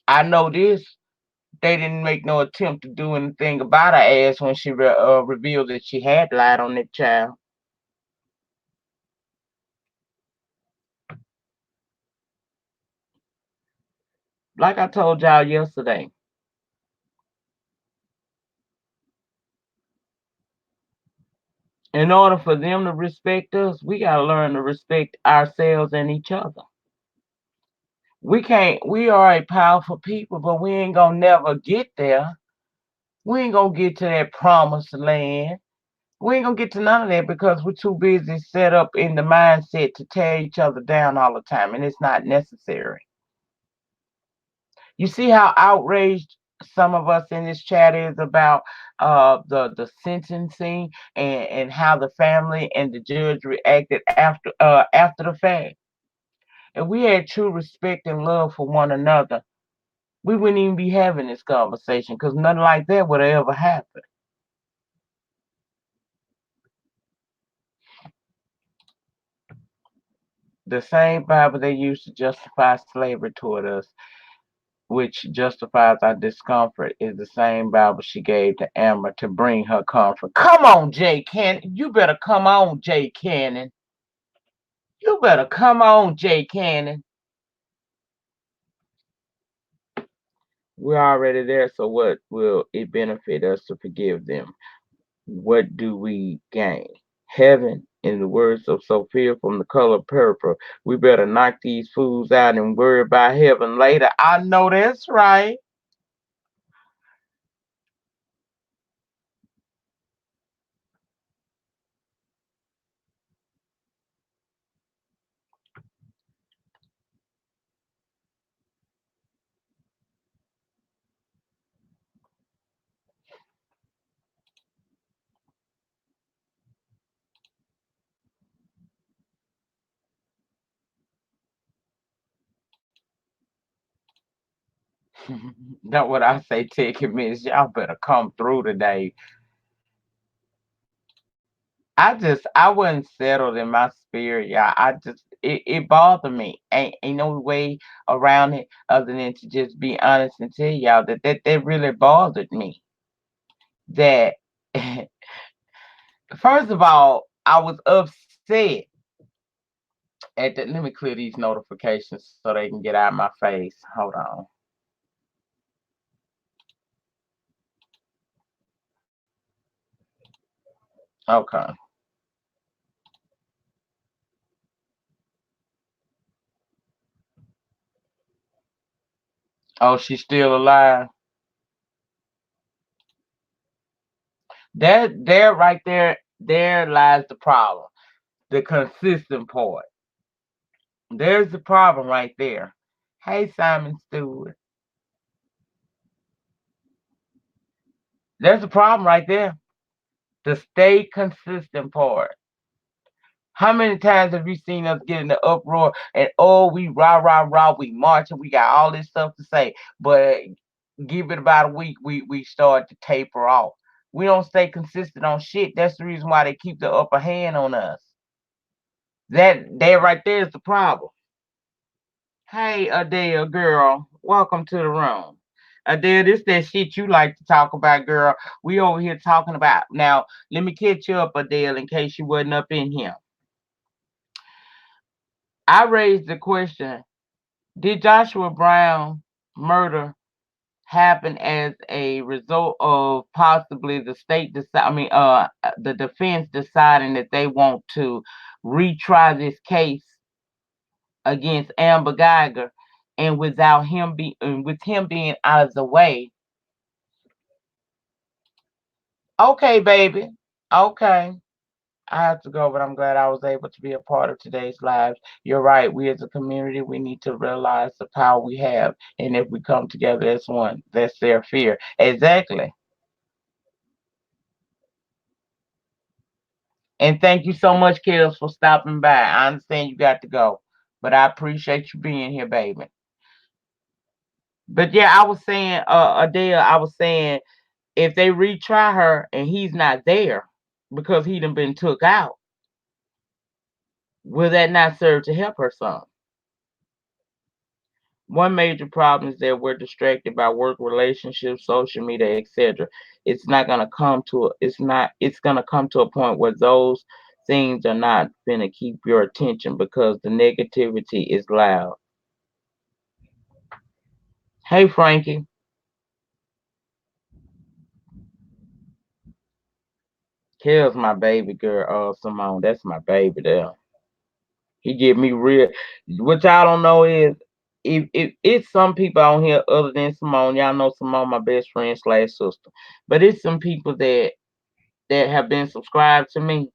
I know this. They didn't make no attempt to do anything about her ass when she revealed that she had lied on that child. Like I told y'all yesterday, in order for them to respect us, we gotta learn to respect ourselves and each other. We are a powerful people, but we ain't gonna never get there. We ain't gonna get to that promised land. We ain't gonna get to none of that because we're too busy set up in the mindset to tear each other down all the time, and it's not necessary. You see how outraged some of us in this chat is about the sentencing and how the family and the judge reacted after the fact. If we had true respect and love for one another, we wouldn't even be having this conversation because nothing like that would have ever happened. The same Bible they used to justify slavery toward us, which justifies our discomfort, is the same Bible she gave to Amber to bring her comfort. Come on, Jay Cannon. You better come on, Jay Cannon. You better come on, Jay Cannon. We're already there, so what will it benefit us to forgive them? What do we gain? Heaven, in the words of Sophia from The Color Purple. We better knock these fools out and worry about heaven later. I know that's right. That's what I say, take it, miss. Y'all better come through today. I wasn't settled in my spirit, y'all. It bothered me. Ain't no way around it other than to just be honest and tell y'all that really bothered me. That first of all, I was upset at the let me clear these notifications so they can get out of my face. Hold on. Okay. Oh, she's still alive. There, right there, there lies the problem. The consistent part. There's the problem right there. Hey, Simon Stewart. There's a problem right there. The stay consistent part. How many times have you seen us get in the uproar and oh, we rah rah rah, we marching, we got all this stuff to say, but give it about a week, we start to taper off. We don't stay consistent on shit. That's the reason why they keep the upper hand on us. That there right there is the problem. Hey, Adele, girl, welcome to the room. Adele, this that shit you like to talk about, girl. We over here talking about now. Let me catch you up, Adele, in case you wasn't up in here. I raised the question: did Joshua Brown murder happen as a result of possibly the state decide? I mean, the defense deciding that they want to retry this case against Amber Geiger, and without him with him being out of the way. Okay, baby. Okay. I have to go, but I'm glad I was able to be a part of today's lives. You're right. We as a community, we need to realize the power we have. And if we come together as one, that's their fear. Exactly. And thank you so much, kiddos, for stopping by. I understand you got to go, but I appreciate you being here, baby. But yeah, I was saying, Adele, I was saying if they retry her and he's not there because he done been took out, will that not serve to help her some? One major problem is that we're distracted by work, relationships, social media, etc. It's gonna come to a point where those things are not gonna keep your attention because the negativity is loud. Hey, Frankie. Here's my baby girl, Simone. That's my baby there. He give me real. What y'all don't know is if it's some people on here other than Simone. Y'all know Simone, my best friend slash sister. But it's some people that have been subscribed to me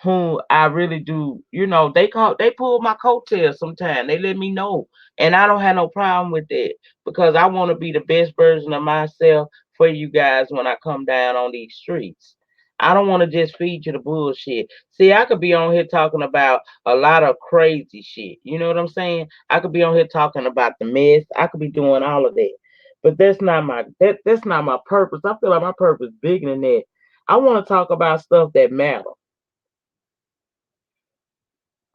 who I really do, they pull my coattails sometimes. They let me know. And I don't have no problem with that because I want to be the best version of myself for you guys when I come down on these streets. I don't want to just feed you the bullshit. See, I could be on here talking about a lot of crazy shit. You know what I'm saying? I could be on here talking about the mess. I could be doing all of that. But that's not my purpose. I feel like my purpose is bigger than that. I want to talk about stuff that matters.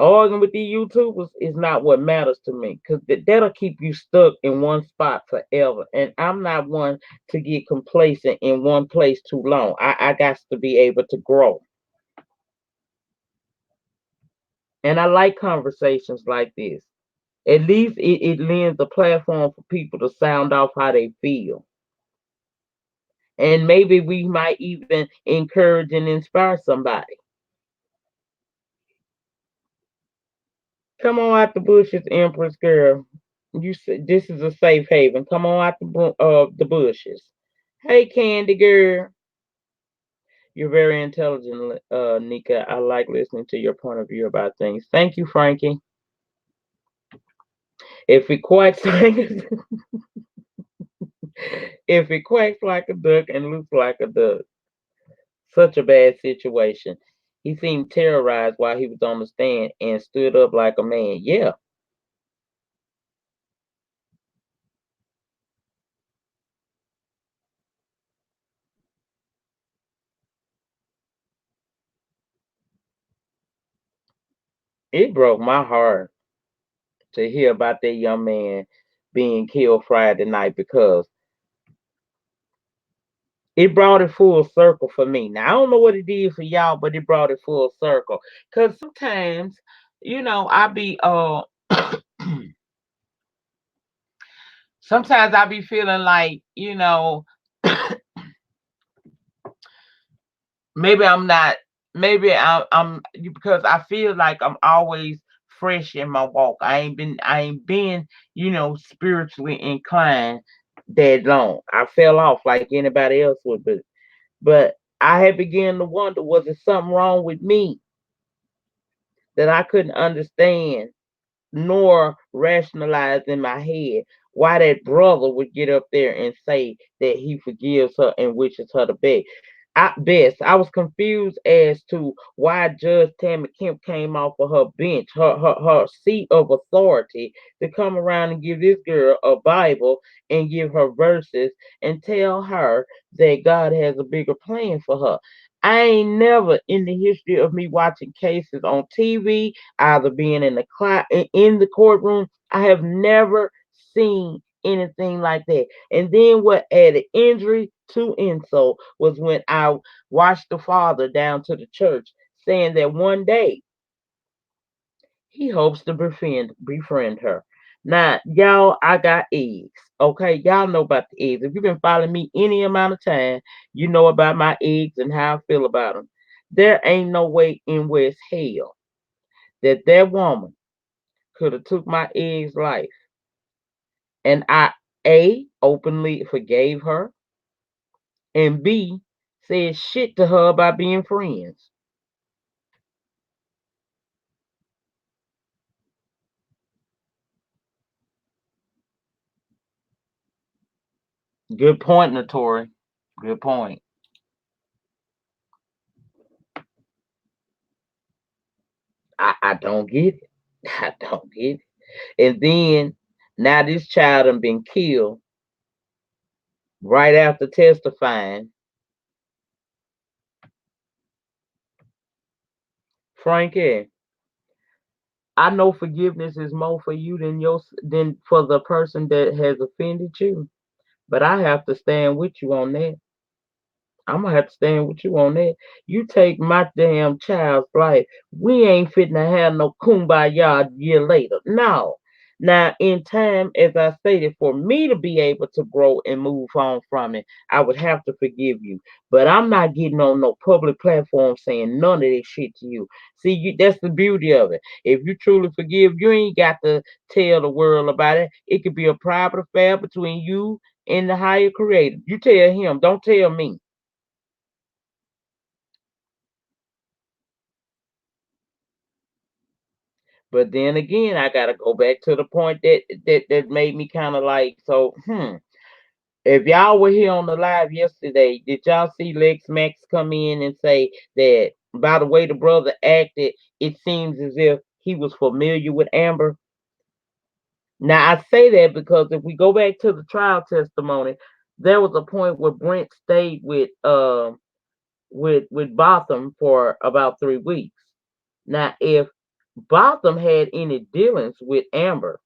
Arguing with these YouTubers is not what matters to me because that'll keep you stuck in one spot forever. And I'm not one to get complacent in one place too long. I got to be able to grow. And I like conversations like this. At least it lends a platform for people to sound off how they feel. And maybe we might even encourage and inspire somebody. Come on out the bushes, Empress girl. You said this is a safe haven. Come on out the bushes. Hey, Candy girl. You're very intelligent, Nyca. I like listening to your point of view about things. Thank you, Frankie. If it quacks like if it quacks like a duck and looks like a duck, such a bad situation. He seemed terrorized while he was on the stand and stood up like a man. Yeah, it broke my heart to hear about that young man being killed Friday night because it brought it full circle for me. Now I don't know what it did for y'all, but it brought it full circle. Cause sometimes, I be sometimes I be feeling like, maybe I'm not. Maybe because I feel like I'm always fresh in my walk. I ain't been spiritually inclined that long. I fell off like anybody else would, but I had begun to wonder, was it something wrong with me that I couldn't understand nor rationalize in my head why that brother would get up there and say that he forgives her and wishes her the best. At best, I was confused as to why Judge Tammy Kemp came off of her bench, her seat of authority, to come around and give this girl a Bible and give her verses and tell her that God has a bigger plan for her. I ain't never in the history of me watching cases on TV, either being in the courtroom, I have never seen anything like that. And then what added injury to insult was when I watched the father down to the church saying that one day he hopes to befriend her. Now, y'all, I got eggs. Okay, y'all know about the eggs. If you've been following me any amount of time, you know about my eggs and how I feel about them. There ain't no way in West hell that woman could have took my egg's life, and I openly forgave her, and B said shit to her about being friends. Good point, Notori. Good point. I don't get it. I don't get it. And then now this child done been killed right after testifying. Frankie, I know forgiveness is more for you than for the person that has offended you, but I have to stand with you on that. I'm gonna have to stand with you on that. You take my damn child's life. We ain't fitting to have no kumbaya a year later. No. Now, in time, as I stated, for me to be able to grow and move on from it, I would have to forgive you. But I'm not getting on no public platform saying none of this shit to you. See, that's the beauty of it. If you truly forgive, you ain't got to tell the world about it. It could be a private affair between you and the higher creator. You tell him, don't tell me. But then again, I gotta go back to the point that made me kind of like, so if y'all were here on the live yesterday, did y'all see Lex Max come in and say that by the way the brother acted, it seems as if he was familiar with Amber? Now I say that because if we go back to the trial testimony, there was a point where Brent stayed with Botham for about 3 weeks. Now if Botham had any dealings with Amber,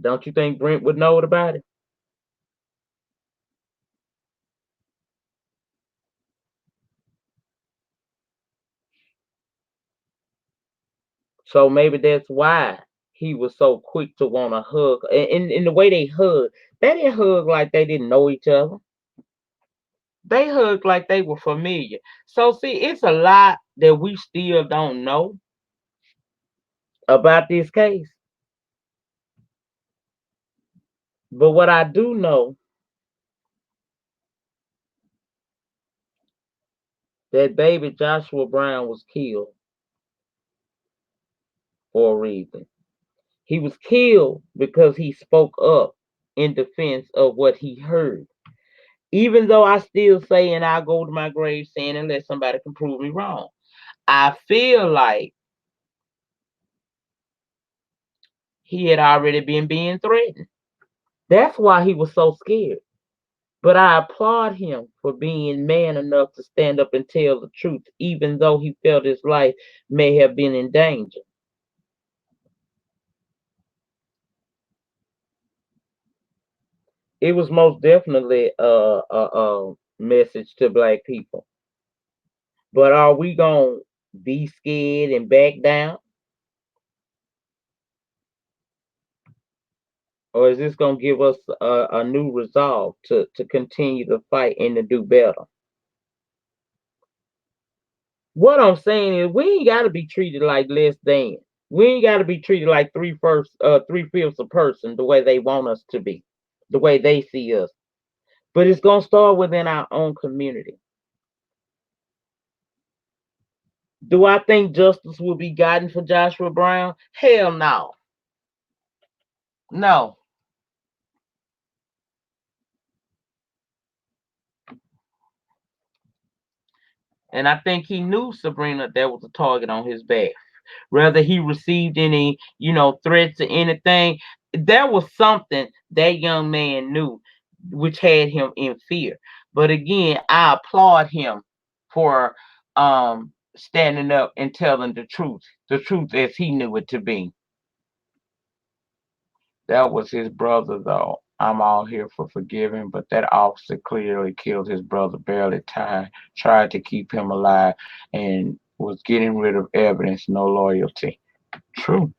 don't you think Brent would know about it? So maybe that's why he was so quick to want to hug. And in the way they didn't hug like they didn't know each other. They hugged like they were familiar. So see, it's a lot that we still don't know about this case. But what I do know, that baby Joshua Brown was killed for a reason. He was killed because he spoke up in defense of what he heard. Even though I still say, and I go to my grave saying, unless somebody can prove me wrong, I feel like he had already been being threatened. That's why he was so scared. But I applaud him for being man enough to stand up and tell the truth, even though he felt his life may have been in danger. It was most definitely a message to black people. But are we going to be scared and back down? Or is this going to give us a new resolve to continue to fight and to do better? What I'm saying is we ain't gotta be treated like less than. We ain't gotta be treated like three-fifths a person the way they want us to be, the way they see us. But it's gonna start within our own community. Do I think justice will be gotten for Joshua Brown? Hell no. No. And I think he knew, Sabrina, there was a target on his back. Whether he received any, threats or anything, there was something that young man knew which had him in fear. But again, I applaud him for standing up and telling the truth as he knew it to be. That was his brother, though. I'm all here for forgiving, but that officer clearly killed his brother, barely tried to keep him alive, and was getting rid of evidence, no loyalty. True.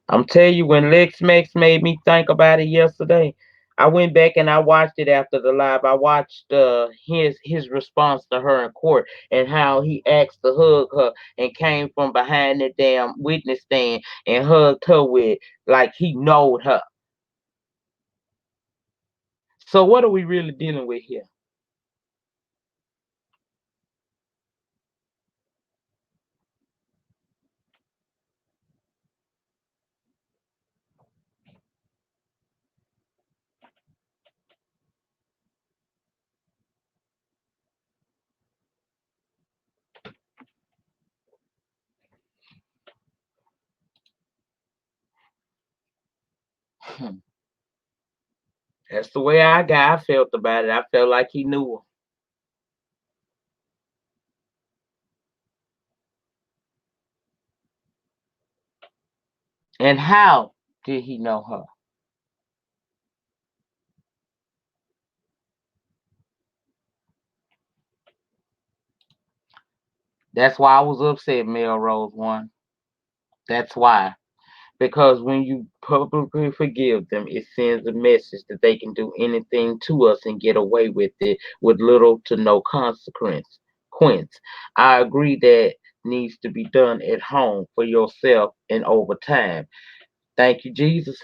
I'm telling you, when Lex Max made me think about it yesterday, I went back and I watched it after the live. I watched his response to her in court and how he asked to hug her and came from behind the damn witness stand and hugged her with like he knowed her. So what are we really dealing with here? Hmm. That's the way I felt about it. I felt like he knew her. And how did he know her? That's why I was upset Melrose won. That's why. Because when you publicly forgive them, it sends a message that they can do anything to us and get away with it with little to no consequence. Quince, I agree that needs to be done at home for yourself and over time. Thank you, Jesus.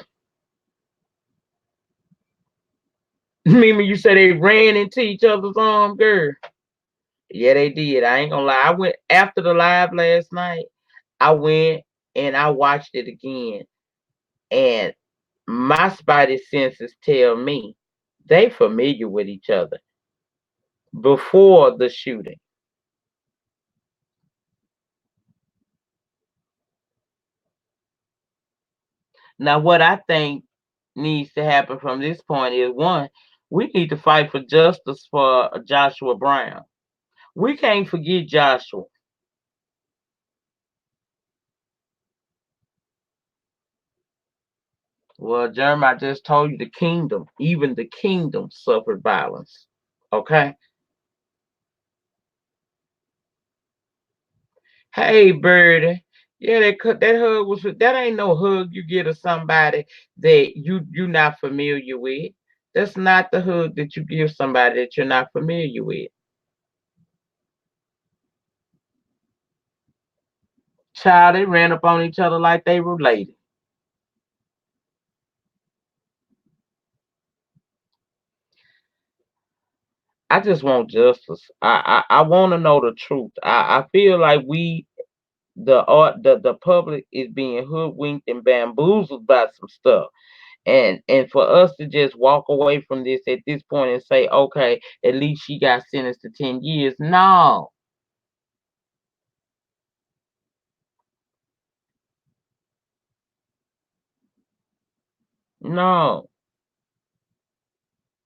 Mimi, you said they ran into each other's arms, girl. Yeah, they did. I ain't gonna lie. I went after the live last night. I went and I watched it again. And my spidey senses tell me they familiar with each other before the shooting. Now, what I think needs to happen from this point is one, we need to fight for justice for Joshua Brown. We can't forget Joshua. Well, Jeremy, I just told you the kingdom, even the kingdom suffered violence. Okay? Hey, Birdie. Yeah, that hug that ain't no hug you get of somebody that you not familiar with. That's not the hug that you give somebody that you're not familiar with. Child, they ran up on each other like they related. I just want justice. I want to know the truth. I feel like the public is being hoodwinked and bamboozled by some stuff. And for us to just walk away from this at this point and say, okay, at least she got sentenced to 10 years. No, no,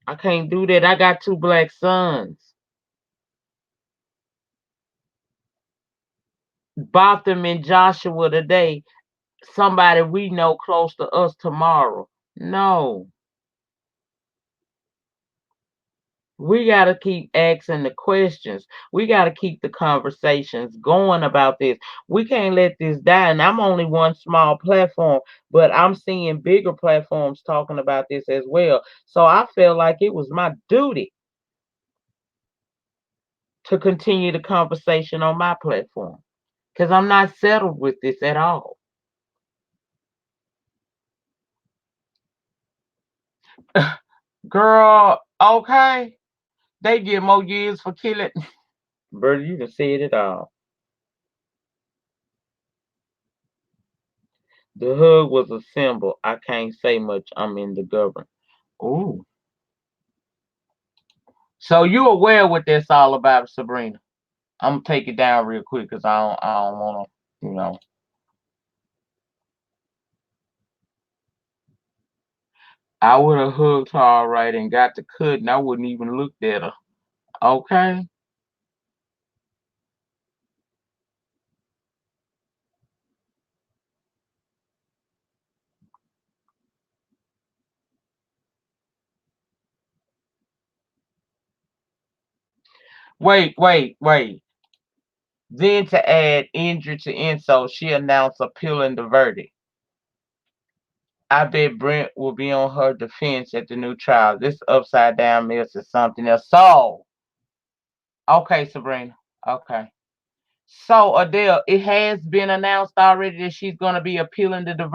I can't do that. I got two black sons. Botham and Joshua today, somebody we know close to us tomorrow. No. We got to keep asking the questions. We got to keep the conversations going about this. We can't let this die. And I'm only one small platform, but I'm seeing bigger platforms talking about this as well. So I felt like it was my duty to continue the conversation on my platform because I'm not settled with this at all. Girl, okay. They get more years for killing. Brother, you can say it all. The hug was a symbol. I can't say much. I'm in the government. Ooh. So you aware what that's all about, Sabrina? I'm gonna take it down real quick because I don't wanna, you know. I would have hugged her all right and got the cut and I wouldn't even looked at her. Okay. Wait. Then to add injury to insult, she announced appealing the verdict. I bet Brent will be on her defense at the new trial. This upside down mess is something else. So, okay, Sabrina. Okay. So, Adele, it has been announced already that she's going to be appealing the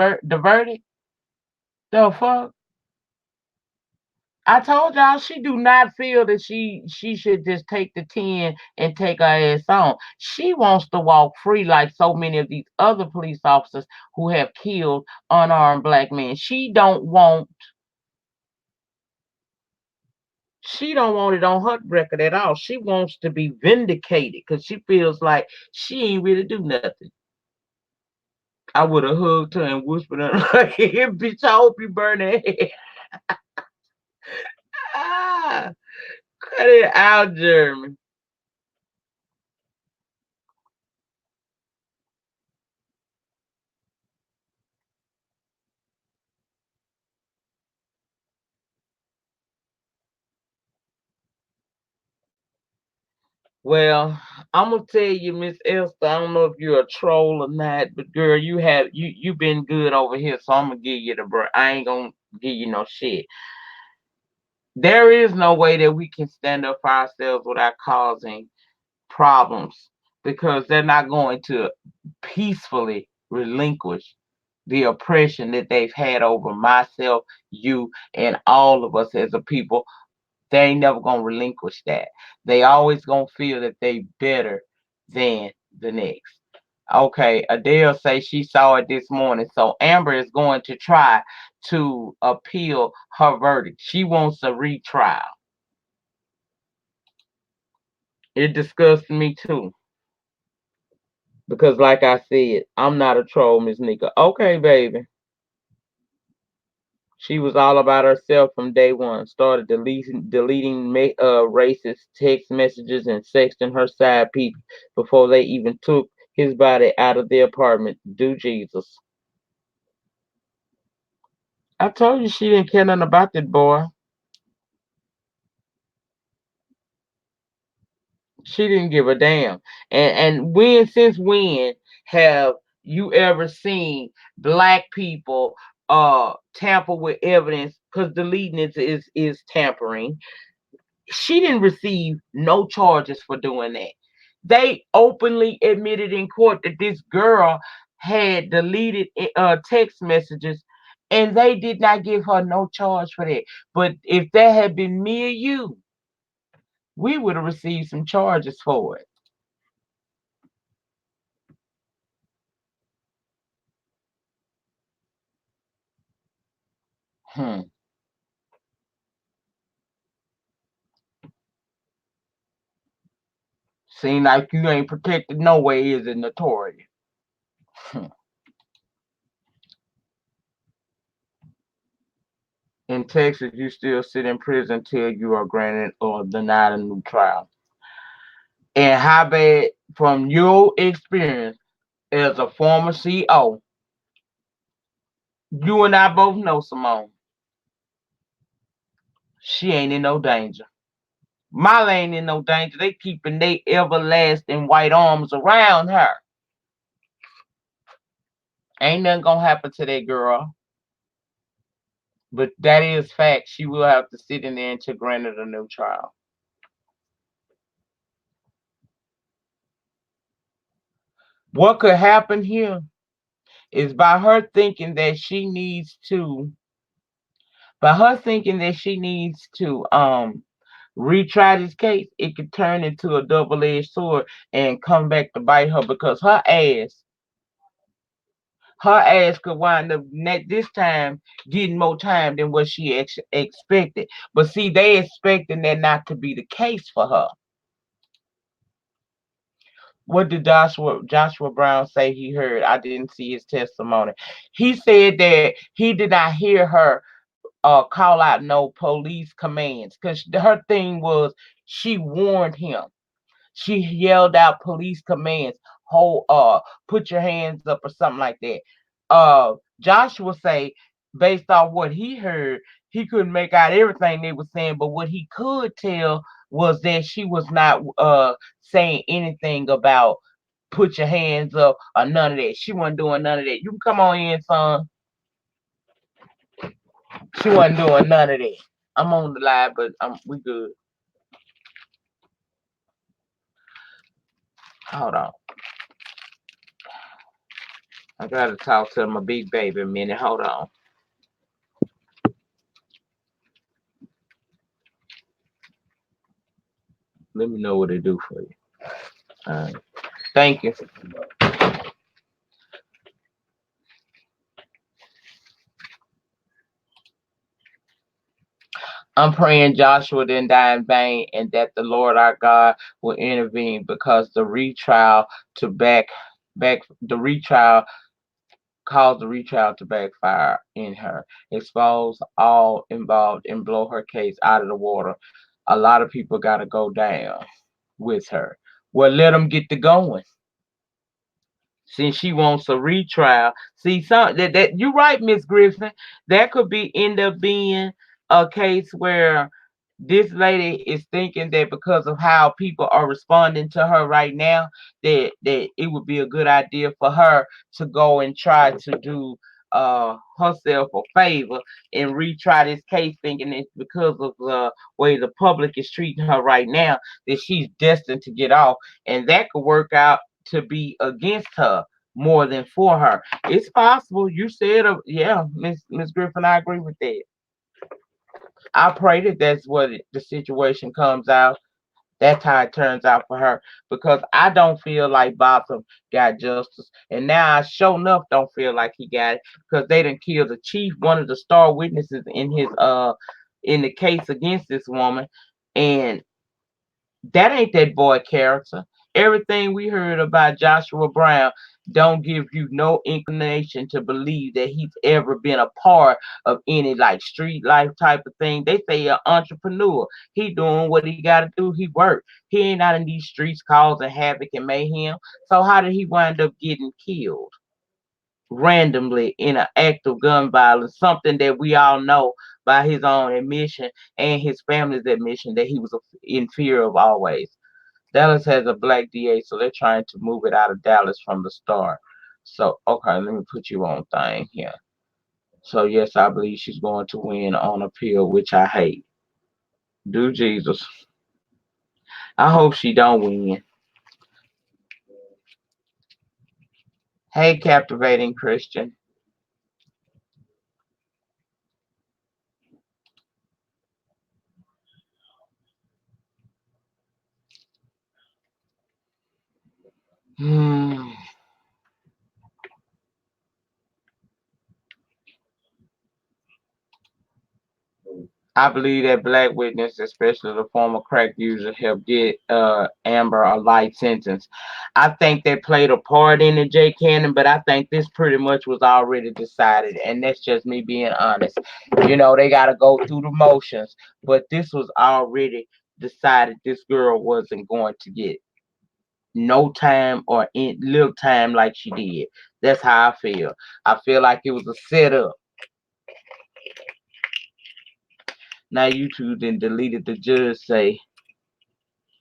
verdict. The fuck? I told y'all she do not feel that she should just take the 10 and take her ass on. She wants to walk free like so many of these other police officers who have killed unarmed black men. She don't want it on her record at all. She wants to be vindicated because she feels like she ain't really do nothing. I would have hugged her and whispered in her ear, bitch, I hope you burn her head. Ah, cut it out, Jeremy. Well, I'm gonna tell you, Miss Esther. I don't know if you're a troll or not, but girl, you been good over here, so I'm gonna give you the break. I ain't gonna give you no shit. There is no way that we can stand up for ourselves without causing problems because they're not going to peacefully relinquish the oppression that they've had over myself, you, and all of us as a people. They ain't never gonna relinquish that. They always gonna feel that they better than the next. Okay, Adele say she saw it this morning, so Amber is going to try to appeal her verdict. She wants a retrial. It disgusts me too. Because like I said, I'm not a troll, Miss Nyca. Okay, baby. She was all about herself from day one. Started deleting racist text messages and sexting her side people before they even took his body out of the apartment. Do Jesus. I told you she didn't care nothing about that boy. She didn't give a damn. And since when have you ever seen black people tamper with evidence? Because deleting it is tampering. She didn't receive no charges for doing that. They openly admitted in court that this girl had deleted text messages and they did not give her no charge for that. But if that had been me or you, we would have received some charges for it. Hmm. Seem like you ain't protected no way, is it, notorious? Hmm. In Texas, you still sit in prison till you are granted or denied a new trial. And how bad, from your experience as a former CEO, you and I both know Simone. She ain't in no danger. Mala ain't in no danger. They keeping they everlasting white arms around her. Ain't nothing gonna happen to that girl. But that is fact. She will have to sit in there until granted a new trial. What could happen here is by her thinking that she needs to retry this case, it could turn into a double-edged sword and come back to bite her because her ass could wind up this time getting more time than what she expected. But see, they expecting that not to be the case for her. What did Joshua Brown say he heard? I didn't see his testimony. He said that he did not hear her call out no police commands because her thing was she warned him. She yelled out police commands, hold put your hands up or something like that. Joshua say based off what he heard, he couldn't make out everything they were saying, but what he could tell was that she was not saying anything about put your hands up or none of that. She wasn't doing none of that. You can come on in, son. She wasn't doing none of that. I'm on the live, but we good. Hold on. I gotta talk to my big baby a minute. Hold on. Let me know what they do for you. All right. Thank you. I'm praying Joshua didn't die in vain and that the Lord our God will intervene because the retrial to back the retrial caused the retrial to backfire in her, expose all involved and blow her case out of the water. A lot of people gotta go down with her. Well, let them get to going. Since she wants a retrial. See, some that you're right, Miss Griffin. That could be end up being a case where this lady is thinking that because of how people are responding to her right now, that it would be a good idea for her to go and try to do herself a favor and retry this case, thinking it's because of the way the public is treating her right now that she's destined to get off, and that could work out to be against her more than for her. It's possible. You said, yeah, Miss Griffin, I agree with that. I pray that that's what the situation comes out. That's how it turns out for her because I don't feel like Botham got justice, and now I sure enough don't feel like he got it because they didn't kill the chief, one of the star witnesses in the case against this woman, and that ain't that boy character. Everything we heard about Joshua Brown don't give you no inclination to believe that he's ever been a part of any like street life type of thing. They say an entrepreneur. He doing what he gotta do. He work. He ain't out in these streets causing havoc and mayhem. So how did he wind up getting killed? Randomly in an act of gun violence, something that we all know by his own admission and his family's admission that he was in fear of always. Dallas has a black DA, so they're trying to move it out of Dallas from the start. So, okay, let me put you on thing here. So, yes, I believe she's going to win on appeal, which I hate. Do Jesus. I hope she don't win. Hey, captivating Christian. Hmm. I believe that black witness, especially the former crack user, helped get Amber a light sentence. I think they played a part in it, Jay Cannon, but I think this pretty much was already decided, and that's just me being honest. You know, they got to go through the motions, but this was already decided. This girl wasn't going to get no time or little time like she did. That's how I feel. I feel like it was a setup. Now YouTube then deleted the judge say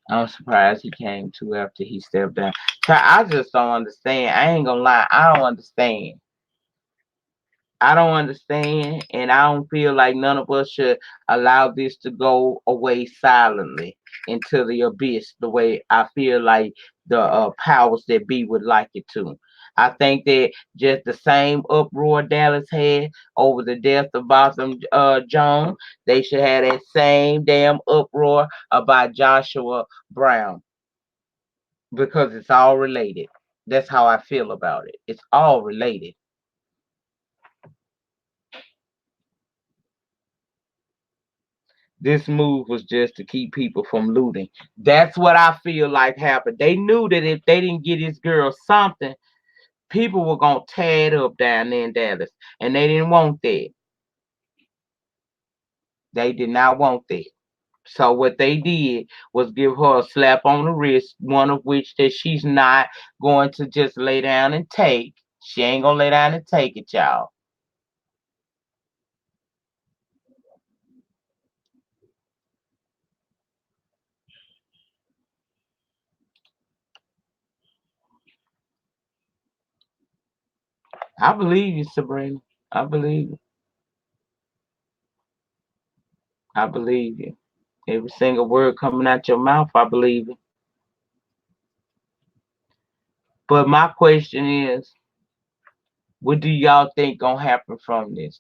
I'm surprised he came to after he stepped down. I just don't understand. I ain't gonna lie, I don't understand. I don't understand, and I don't feel like none of us should allow this to go away silently into the abyss the way I feel like the powers that be would like it to. I think that just the same uproar Dallas had over the death of Botham Jones, they should have that same damn uproar about Joshua Brown because it's all related. That's how I feel about it. It's all related. This move was just to keep people from looting. That's what I feel like happened. They knew that if they didn't get this girl something, people were gonna tear it up down there in Dallas, and they didn't want that. They did not want that. So what they did was give her a slap on the wrist, one of which that she's not going to just lay down and take. She ain't gonna lay down and take it, y'all. I believe you, Sabrina. I believe you. I believe you. Every single word coming out your mouth, I believe it. But my question is, what do y'all think gonna happen from this?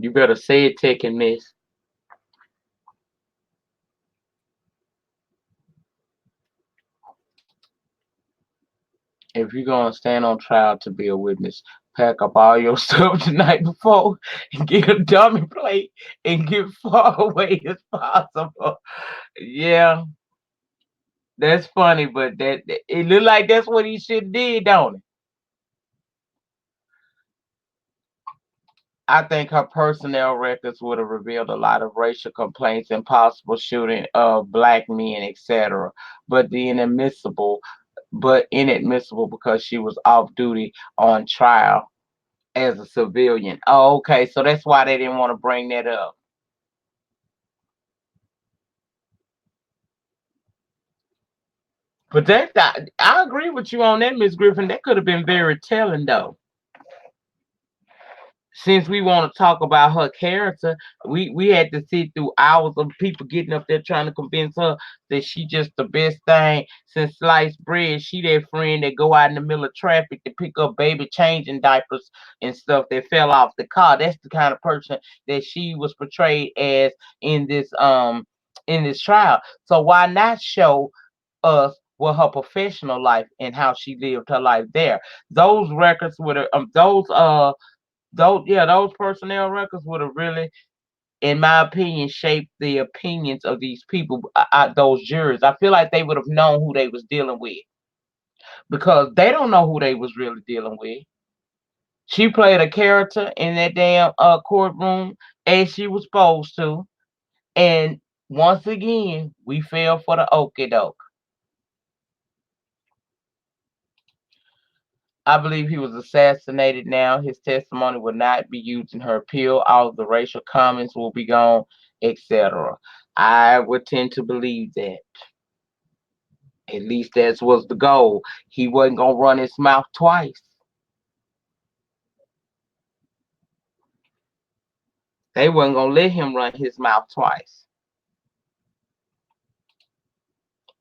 You better say it, Tech and Miss. If you're gonna stand on trial to be a witness, pack up all your stuff the night before and get a dummy plate and get far away as possible. Yeah, that's funny, but it look like that's what he should have did, don't it? I think her personnel records would have revealed a lot of racial complaints and possible shooting of black men, etc. But the inadmissible because she was off duty on trial as a civilian. Oh, okay, so that's why they didn't want to bring that up. But I agree with you on that, Miss Griffin. That could have been very telling, though. Since we want to talk about her character, we had to sit through hours of people getting up there trying to convince her that she just the best thing since sliced bread. She that friend that go out in the middle of traffic to pick up baby changing diapers and stuff that fell off the car. That's the kind of person that she was portrayed as in this trial. So why not show us what her professional life and how she lived her life there? Those records would have those personnel records would have really, in my opinion, shaped the opinions of these people, those jurors. I feel like they would have known who they was dealing with because they don't know who they was really dealing with. She played a character in that damn courtroom as she was supposed to, and once again we fell for the okie doke. I believe he was assassinated now. His testimony will not be used in her appeal. All of the racial comments will be gone, etc. I would tend to believe that. At least that was the goal. He wasn't going to run his mouth twice. They wasn't going to let him run his mouth twice.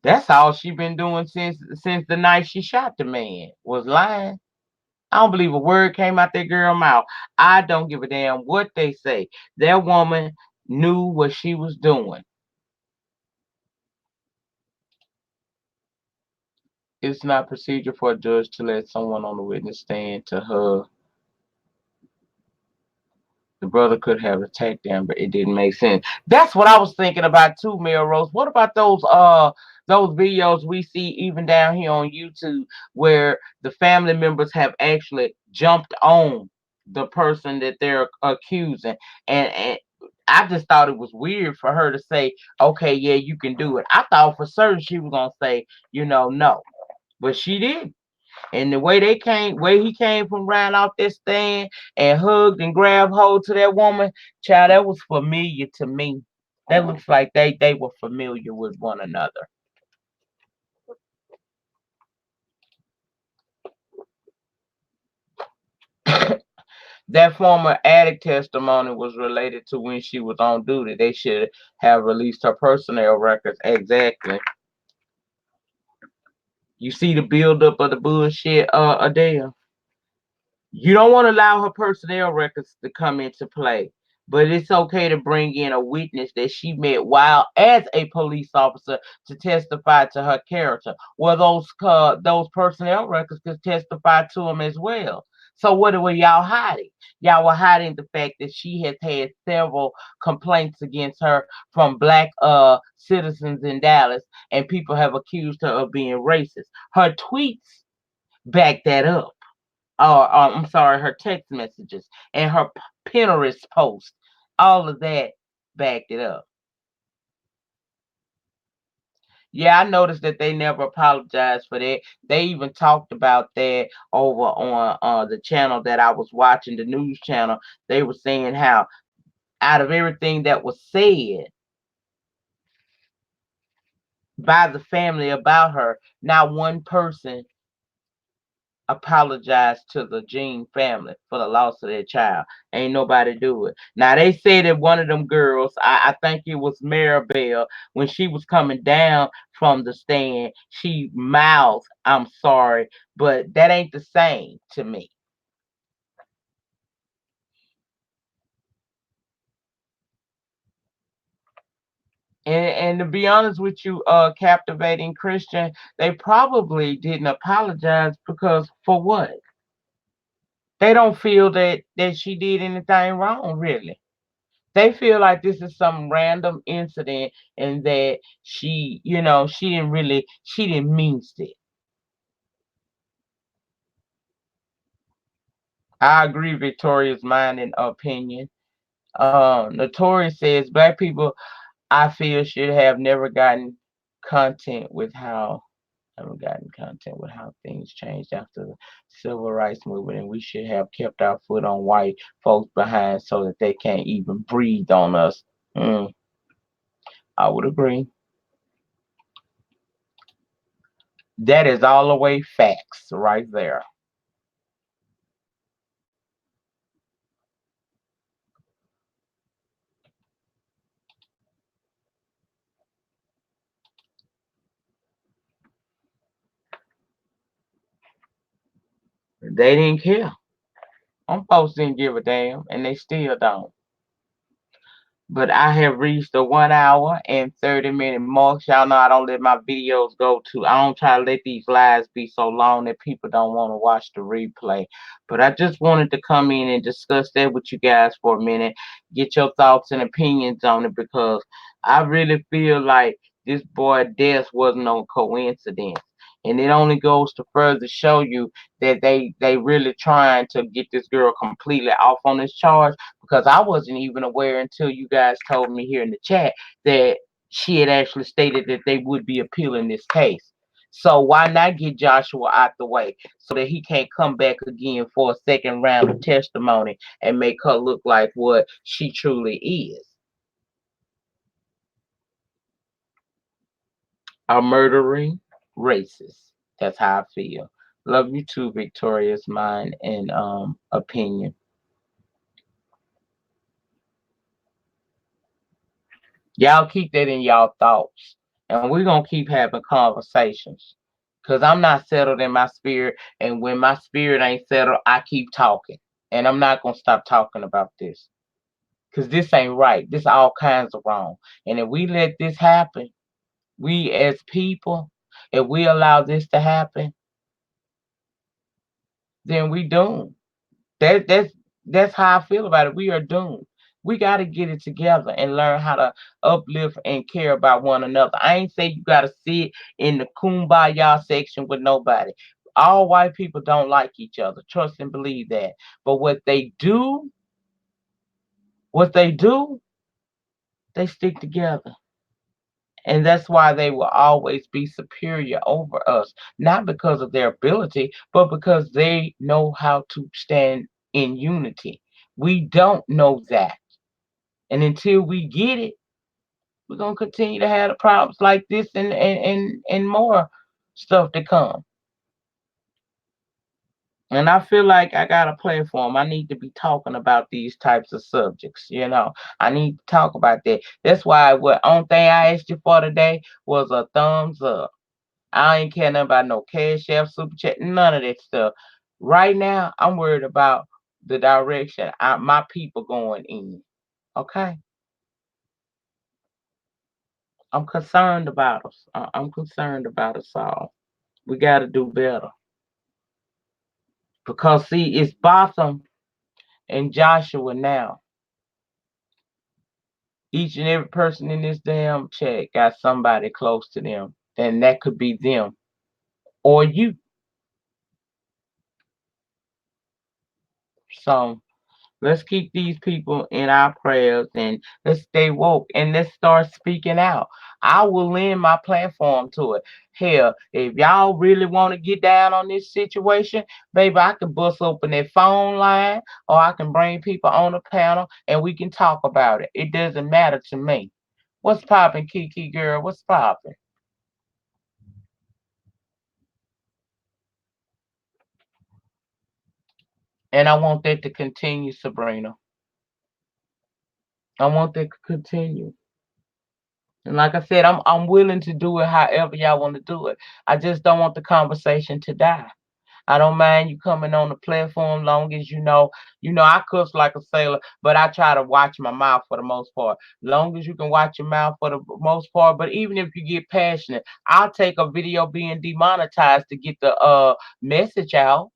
That's all she been doing since the night she shot the man, was lying. I don't believe a word came out that girl mouth. I don't give a damn what they say. That woman knew what she was doing. It's not procedure for a judge to let someone on the witness stand to her. The brother could have attacked them, but it didn't make sense. That's what I was thinking about too, Melrose. What about those videos we see even down here on YouTube where the family members have actually jumped on the person that they're accusing. And I just thought it was weird for her to say, okay, yeah, you can do it. I thought for certain she was gonna say, no. But she didn't. And the way he came from right off that stand and hugged and grabbed hold to that woman, child, that was familiar to me. That looks like they were familiar with one another. That former addict testimony was related to when she was on duty. They should have released her personnel records. Exactly. You see the buildup of the bullshit, Adele. You don't want to allow her personnel records to come into play, but it's okay to bring in a witness that she met while as a police officer to testify to her character. Well, those personnel records could testify to them as well. So what were y'all hiding? Y'all were hiding the fact that she has had several complaints against her from black citizens in Dallas, and people have accused her of being racist. Her tweets back that up, or I'm sorry, her text messages and her Pinterest post, all of that backed it up. Yeah, I noticed that they never apologized for that. They even talked about that over on the channel that I was watching, the news channel. They were saying how out of everything that was said by the family about her, not one person apologize to the Jean family for the loss of their child. Ain't nobody do it. Now they say that one of them girls, I think it was Maribel, when she was coming down from the stand, she mouthed, "I'm sorry," but that ain't the same to me. And to be honest with you, captivating Christian, they probably didn't apologize because for what? They don't feel that she did anything wrong, really. They feel like this is some random incident and that she didn't mean it. I agree, Victoria's mind and opinion. Notorious says black people I feel should have never gotten content with how haven't gotten content with how things changed after the civil rights movement, and we should have kept our foot on white folks behind so that they can't even breathe on us. Mm, I would agree. That is all the way facts right there. They didn't care. Them folks didn't give a damn, and they still don't. But I have reached the 1 hour and 30-minute mark. Y'all know I don't let my videos go to. I don't try to let these lives be so long that people don't want to watch the replay. But I just wanted to come in and discuss that with you guys for a minute, get your thoughts and opinions on it, because I really feel like this boy death wasn't no coincidence. And it only goes to further show you that they really trying to get this girl completely off on this charge, because I wasn't even aware until you guys told me here in the chat that she had actually stated that they would be appealing this case. So why not get Joshua out the way so that he can't come back again for a second round of testimony and make her look like what she truly is? A murdering racist. That's how I feel. Love you too, Victoria's mind and opinion. Y'all keep that in y'all thoughts. And we're going to keep having conversations. Because I'm not settled in my spirit. And when my spirit ain't settled, I keep talking. And I'm not going to stop talking about this. Because this ain't right. This all kinds of wrong. And if we let this happen, we as people, if we allow this to happen, then we doomed. That that's how I feel about it. We are doomed. We got to get it together and learn how to uplift and care about one another. I ain't say you got to sit in the kumbaya section with nobody. All white people don't like each other. Trust and believe that. But what they do, they stick together. And that's why they will always be superior over us. Not because of their ability, but because they know how to stand in unity. We don't know that. And until we get it, we're gonna continue to have the problems like this and more stuff to come. And I feel like I got a platform. I need to be talking about these types of subjects. I need to talk about that. That's why what only thing I asked you for today was a thumbs up. I ain't care nothing about no cash app, super chat, none of that stuff. Right now, I'm worried about the direction my people going in. Okay? I'm concerned about us. I'm concerned about us all. We got to do better. Because, see, it's Botham and Joshua now. Each and every person in this damn chat got somebody close to them. And that could be them or you. So let's keep these people in our prayers and let's stay woke and let's start speaking out. I will lend my platform to it. Hell, if y'all really want to get down on this situation, baby, I can bust open that phone line or I can bring people on the panel and we can talk about it. It doesn't matter to me. What's popping, Kiki girl? What's popping? And I want that to continue, Sabrina. I want that to continue. And like I said, I'm willing to do it however y'all want to do it. I just don't want the conversation to die. I don't mind you coming on the platform long as I cuss like a sailor, but I try to watch my mouth for the most part. Long as you can watch your mouth for the most part, but even if you get passionate, I'll take a video being demonetized to get the message out.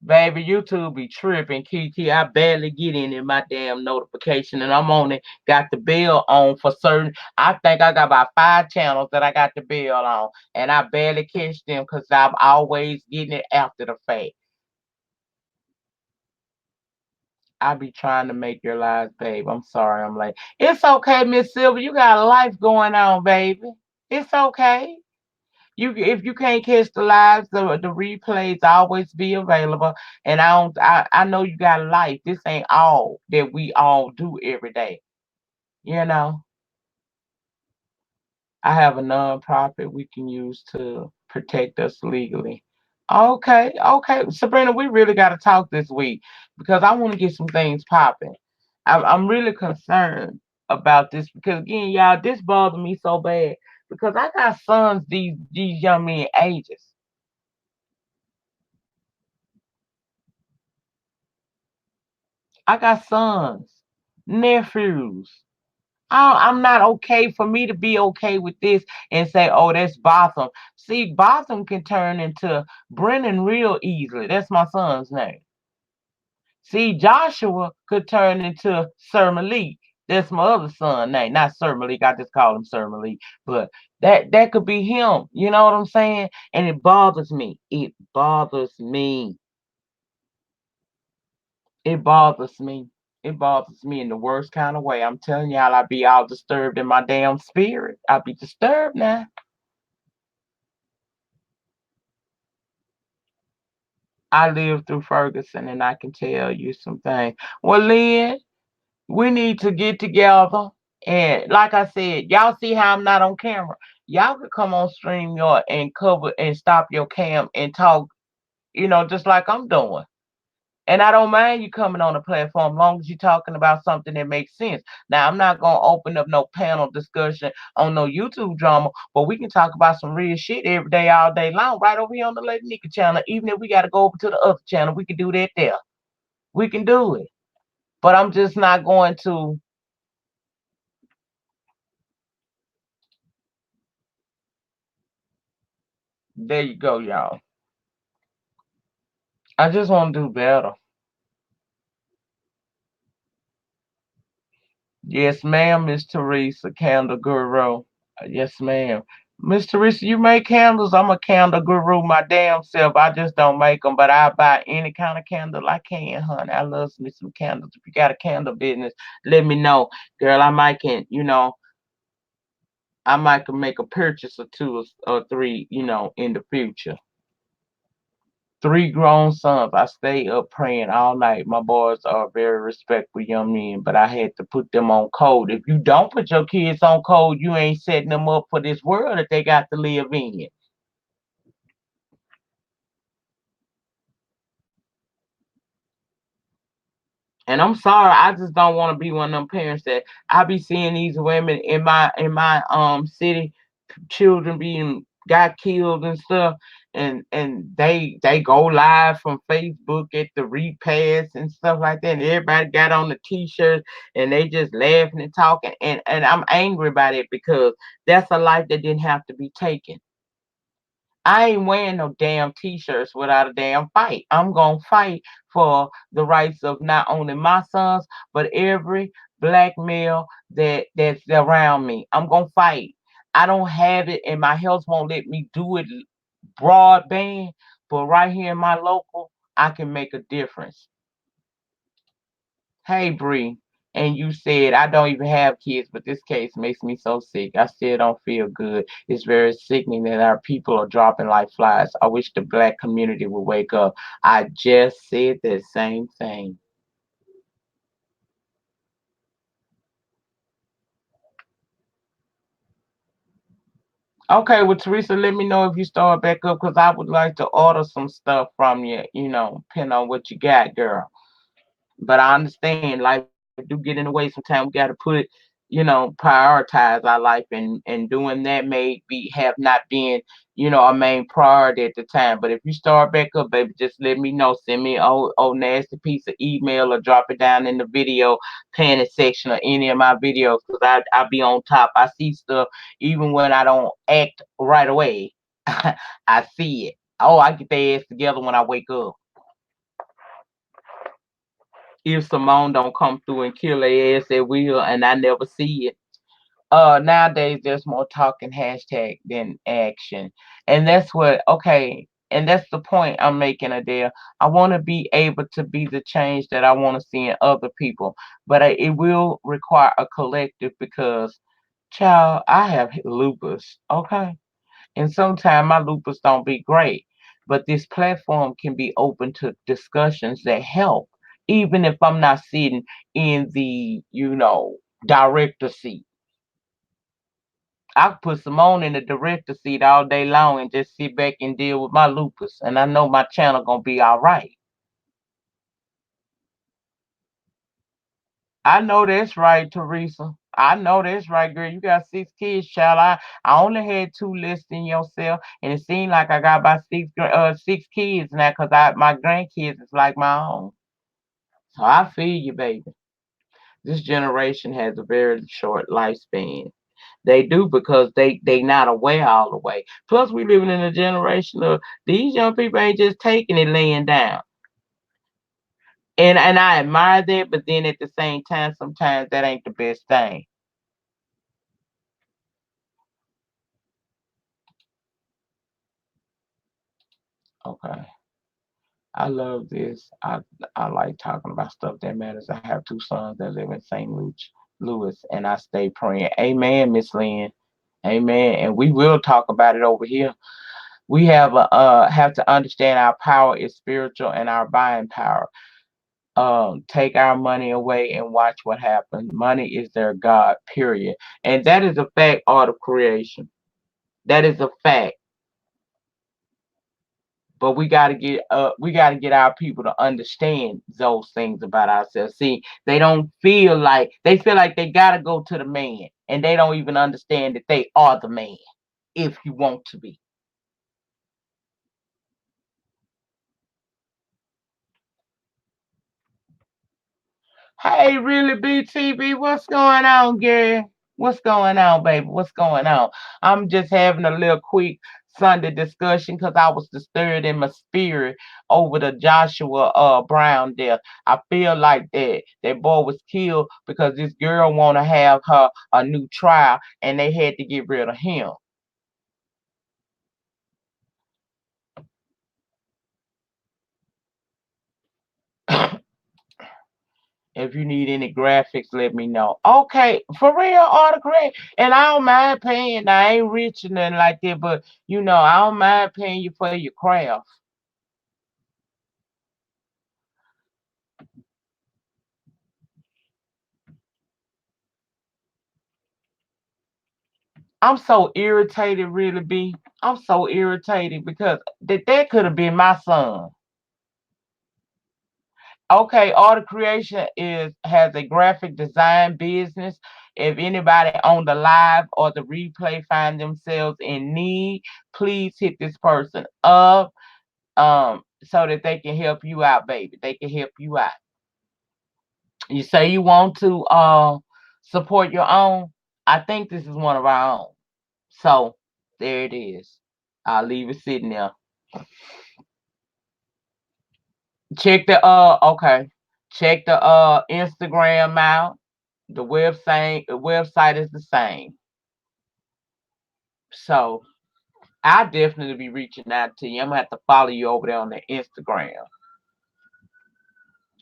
Baby, YouTube be tripping, Kiki. I barely get in my damn notification, and I'm on it. Got the bell on for certain. I think I got about 5 channels that I got the bell on, and I barely catch them because I'm always getting it after the fact. I be trying to make your lives, babe. I'm sorry, I'm like, it's okay, Miss Silver. You got a life going on, baby. It's okay. If you can't catch the lives, the replays always be available. And I know you got a life. This ain't all that we all do every day. You know, I have a nonprofit we can use to protect us legally. Okay, okay, Sabrina, we really got to talk this week because I want to get some things popping. I'm really concerned about this because again, y'all, this bothers me so bad because I got sons these young men ages. I got sons, nephews. I'm not okay for me to be okay with this and say, oh, that's Botham. See, Botham can turn into Brennan real easily. That's my son's name. See, Joshua could turn into Sir Malik. That's my other son name. Not Sir Malik. I just call him Sir Malik. But that could be him. You know what I'm saying? And it bothers me. It bothers me. It bothers me. It bothers me in the worst kind of way. I'm telling y'all, I be all disturbed in my damn spirit. I be disturbed now. I lived through Ferguson and I can tell you some things. Well, Lynn, we need to get together. And like I said, y'all see how I'm not on camera. Y'all could come on StreamYard and cover and stop your cam and talk, just like I'm doing. And I don't mind you coming on the platform long as you're talking about something that makes sense. Now, I'm not going to open up no panel discussion on no YouTube drama, but we can talk about some real shit every day, all day long, right over here on the Lady Nyca channel. Even if we got to go over to the other channel, we can do that there. We can do it. But I'm just not going to. There you go, y'all. I just want to do better. Yes, ma'am, Miss Teresa Candle Guru. Yes, ma'am. Mr. Rich, you make candles? I'm a candle guru my damn self. I just don't make them, but I buy any kind of candle I can, honey. I love me some candles. If you got a candle business, let me know. Girl, I might can make a purchase or two or three, in the future. Three grown sons. I stay up praying all night. My boys are very respectful young men, but I had to put them on code. If you don't put your kids on code, you ain't setting them up for this world that they got to live in. And I'm sorry, I just don't want to be one of them parents that I be seeing these women in my city, children being got killed and stuff, and they go live from Facebook at the repass and stuff like that, and everybody got on the t-shirts and they just laughing and talking, and I'm angry about it because that's a life that didn't have to be taken. I ain't wearing no damn t-shirts without a damn fight. I'm gonna fight for the rights of not only my sons, but every black male that's around me. I'm gonna fight. I don't have it and my health won't let me do it broadband, but right here in my local, I can make a difference. Hey Bree, and you said I don't even have kids, but this case makes me so sick. I still don't feel good. It's very sickening that our people are dropping like flies. I wish the black community would wake up. I just said the same thing. Okay, well Teresa, let me know if you start back up because I would like to order some stuff from you, depending on what you got, girl. But I understand life do get in the way sometimes. We got to prioritize our life, and doing that may be have not been a main priority at the time. But if you start back up, baby, just let me know. Send me old nasty piece of email or drop it down in the video panel section or any of my videos because I be on top. I see stuff even when I don't act right away. I see it. Oh, I get their ass together when I wake up. If Simone don't come through and kill their ass at will and I never see it. Nowadays there's more talking hashtag than action. And that's what okay, and that's the point I'm making, Adele. I want to be able to be the change that I want to see in other people, but it will require a collective because, child, I have lupus, okay? And sometimes my lupus don't be great, but this platform can be open to discussions that help, even if I'm not sitting in the director seat. I could put Simone in the director seat all day long and just sit back and deal with my lupus, and I know my channel gonna be all right. I know that's right, Teresa. I know that's right, girl. You got 6 kids, child. I only had two listing yourself, and it seemed like I got about 6 kids now, cause my grandkids is like my own. So I feel you, baby. This generation has a very short lifespan. They do because they not aware all the way. Plus, we living in a generation of these young people ain't just taking it laying down. And I admire that, but then at the same time, sometimes that ain't the best thing. Okay. I love this. I like talking about stuff that matters. I have two sons that live in Louis, and I stay praying. Amen, Miss Lynn. Amen. And we will talk about it over here. We have to understand our power is spiritual and our buying power. Take our money away and watch what happens. Money is their God, period. And that is a fact, art of creation. That is a fact. But we gotta get our people to understand those things about ourselves. See, they feel like they gotta go to the man, and they don't even understand that they are the man if you want to be. Hey, really, BTV, what's going on, Gary? What's going on, baby? What's going on? I'm just having a little quick Sunday discussion because I was disturbed in my spirit over the Joshua Brown death. I feel like that boy was killed because this girl want to have her a new trial, and they had to get rid of him. If you need any graphics, let me know. Okay, for real, autocorrect. And I don't mind paying. I ain't rich or nothing like that, but I don't mind paying you for your craft. I'm so irritated, really, B. I'm so irritated because that could have been my son. Okay, Art Creation has a graphic design business. If anybody on the live or the replay find themselves in need, please hit this person up so that they can help you out, baby. They can help you out. You say you want to support your own. I think this is one of our own. So there it is. I'll leave it sitting there. Check the okay. Check the Instagram out. The website is the same. So I'll definitely be reaching out to you. I'm gonna have to follow you over there on the Instagram.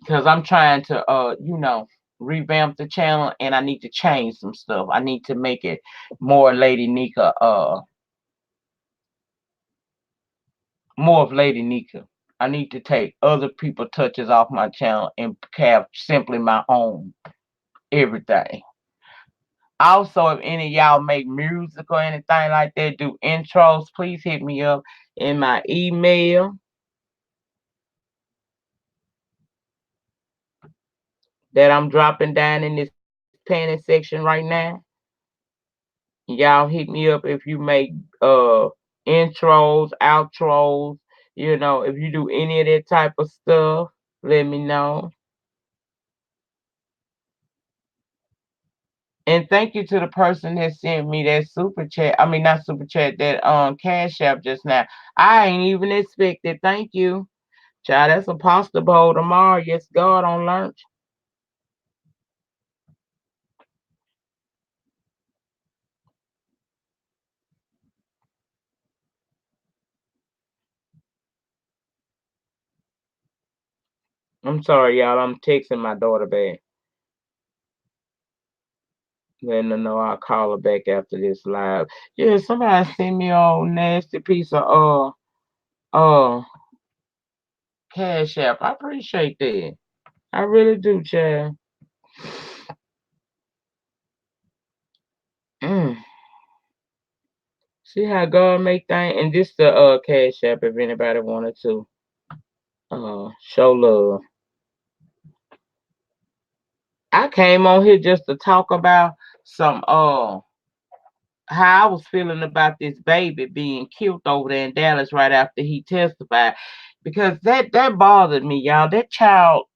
Because I'm trying to revamp the channel, and I need to change some stuff. I need to make it more Lady Nyca, more of Lady Nyca. I need to take other people touches off my channel and have simply my own everything. Also, if any of y'all make music or anything like that, do intros, please hit me up in my email that I'm dropping down in this panel section right now. Y'all hit me up if you make intros, outros, if you do any of that type of stuff, let me know. And thank you to the person that sent me that super chat. I mean, not super chat, that cash app just now. I ain't even expected. Thank you. Child, that's a pasta bowl tomorrow. Yes, God, on lunch. I'm sorry, y'all. I'm texting my daughter back. Letting her know I'll call her back after this live. Yeah, somebody sent me a nasty piece of uh cash app. I appreciate that. I really do, child. Mm. See how God make things, and this the cash app if anybody wanted to show love. I came on here just to talk about some how I was feeling about this baby being killed over there in Dallas right after he testified, because that bothered me, y'all. That child,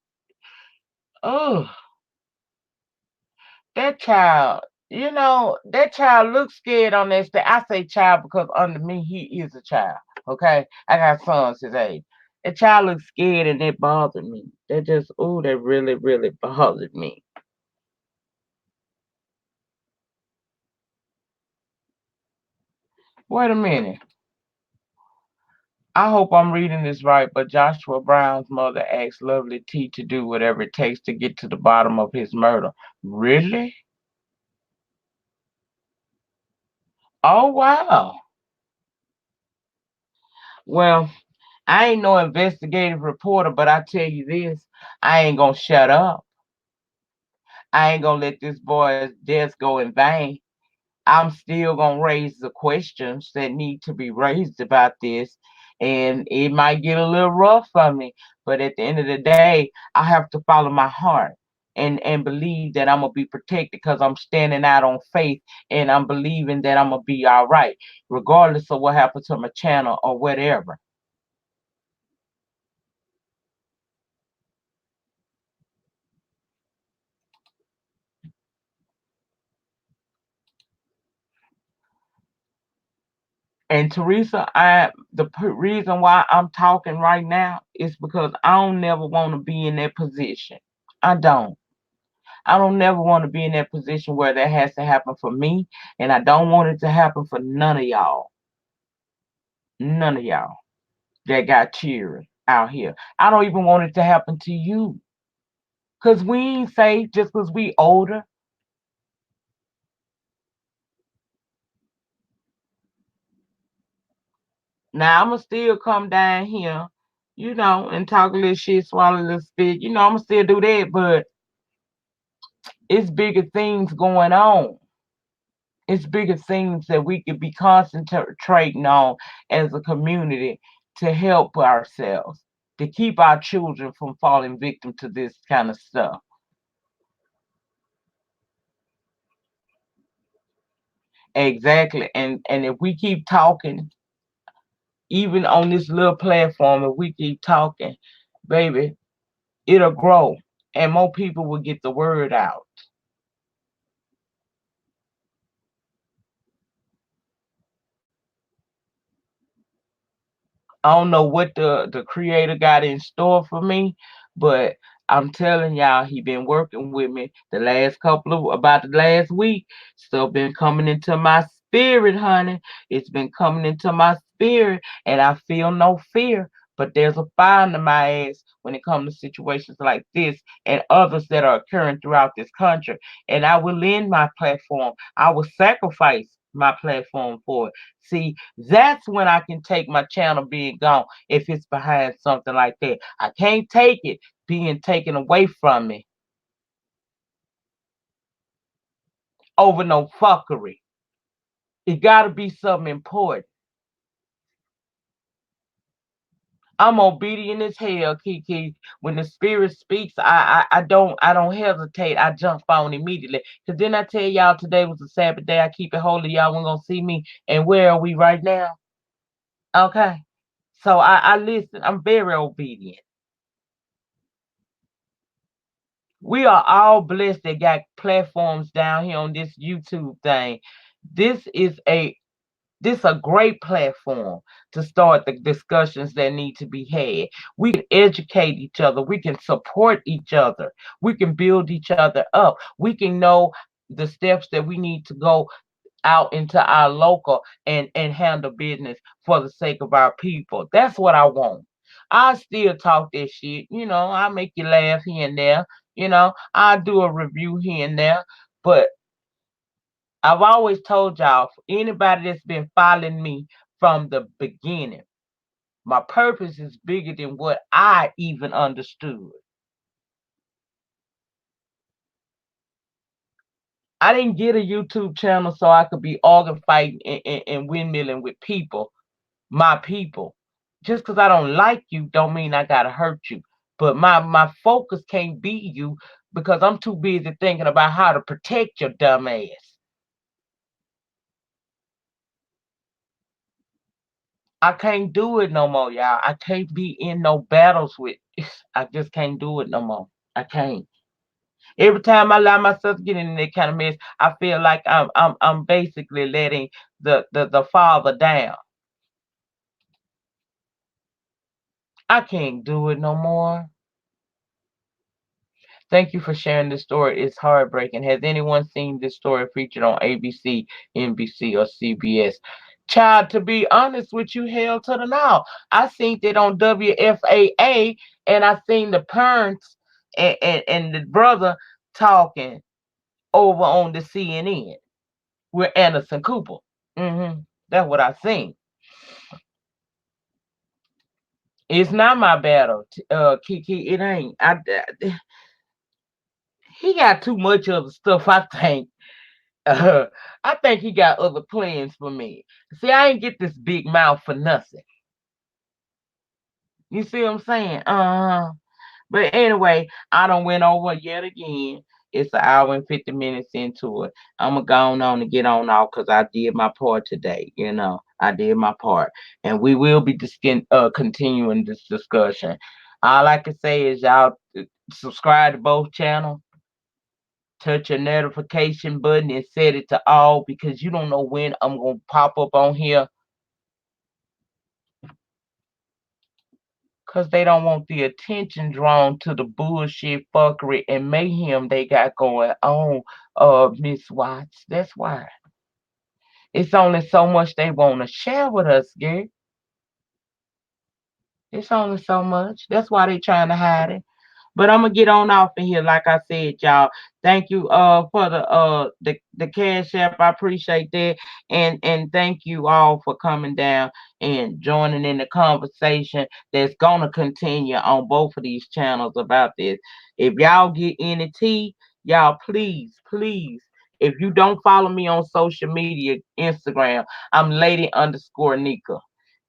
oh, that child, that child looks scared on that stage. I say child because under me he is a child. Okay, I got sons his age. That child looks scared, and that bothered me. That really, really bothered me. Wait a minute. I hope I'm reading this right, but Joshua Brown's mother asked Lovely T to do whatever it takes to get to the bottom of his murder. Really? Oh, wow. Well, I ain't no investigative reporter, but I tell you this, I ain't gonna shut up. I ain't gonna let this boy's death go in vain. I'm still gonna raise the questions that need to be raised about this, and it might get a little rough for me. But at the end of the day, I have to follow my heart and believe that I'm gonna be protected because I'm standing out on faith, and I'm believing that I'm gonna be all right, regardless of what happens to my channel or whatever. And Teresa, reason why I'm talking right now is because I don't never want to be in that position. I don't. I don't never want to be in that position where that has to happen for me, and I don't want it to happen for none of y'all. None of y'all that got cheering out here. I don't even want it to happen to you, Cause we ain't safe just cause we older. Now I'ma still come down here, and talk a little shit, swallow a little spit. I'ma still do that, but it's bigger things going on. It's bigger things that we could be concentrating on as a community to help ourselves, to keep our children from falling victim to this kind of stuff. Exactly. And if we keep talking, even on this little platform, if we keep talking, baby, it'll grow and more people will get the word out. I don't know what the creator got in store for me, but I'm telling y'all, he been working with me the last about the last week. Stuff been coming into my spirit, honey. It's been coming into my spirit, and I feel no fear. But there's a fire in my ass when it comes to situations like this and others that are occurring throughout this country. And I will lend my platform. I will sacrifice my platform for it. See, that's when I can take my channel being gone if it's behind something like that. I can't take it being taken away from me over no fuckery. It gotta be something important. I'm obedient as hell, Kiki. When the spirit speaks, I don't hesitate. I jump on immediately. Cause then I tell y'all today was a Sabbath day. I keep it holy. Y'all weren't gonna see me. And where are we right now? Okay. So I listen. I'm very obedient. We are all blessed that got platforms down here on this YouTube thing. This is a great platform to start the discussions that need to be had. We can educate each other. We can support each other. We can build each other up. We can know the steps that we need to go out into our local and handle business for the sake of our people. That's what I want. I still talk this shit. I make you laugh here and there. I do a review here and there. But I've always told y'all, for anybody that's been following me from the beginning, my purpose is bigger than what I even understood. I didn't get a YouTube channel so I could be organ fighting and windmilling with people, my people. Just because I don't like you don't mean I gotta hurt you. But my focus can't be you because I'm too busy thinking about how to protect your dumb ass. I can't do it no more, y'all. I can't be in no battles with. I just can't do it no more. I can't. Every time I allow myself to get in that kind of mess, I feel like I'm basically letting the father down. I can't do it no more. Thank you for sharing this story. It's heartbreaking. Has anyone seen this story featured on ABC, NBC, or CBS? Child, to be honest with you, hell to the now. I seen it on WFAA, and I seen the parents and the brother talking over on the CNN with Anderson Cooper. That's what I seen. It's not my battle, Kiki. It ain't. He got too much other stuff. I think. I think he got other plans for me. See, I ain't get this big mouth for nothing. You see what I'm saying? But anyway, I done went over yet again. It's an hour and 50 minutes into it. I'm going to go on and get on off because I did my part today. I did my part. And we will be continuing this discussion. All I can say is y'all subscribe to both channels. Touch your notification button and set it to all because you don't know when I'm going to pop up on here because they don't want the attention drawn to the bullshit, fuckery, and mayhem they got going on, Miss Watts. That's why. It's only so much they want to share with us, girl. It's only so much. That's why they trying to hide it. But I'm gonna get on off of here. Like I said, y'all. Thank you for the Cash App. I appreciate that. And thank you all for coming down and joining in the conversation that's gonna continue on both of these channels about this. If y'all get any tea, y'all please. If you don't follow me on social media, Instagram, I'm lady_Nyca.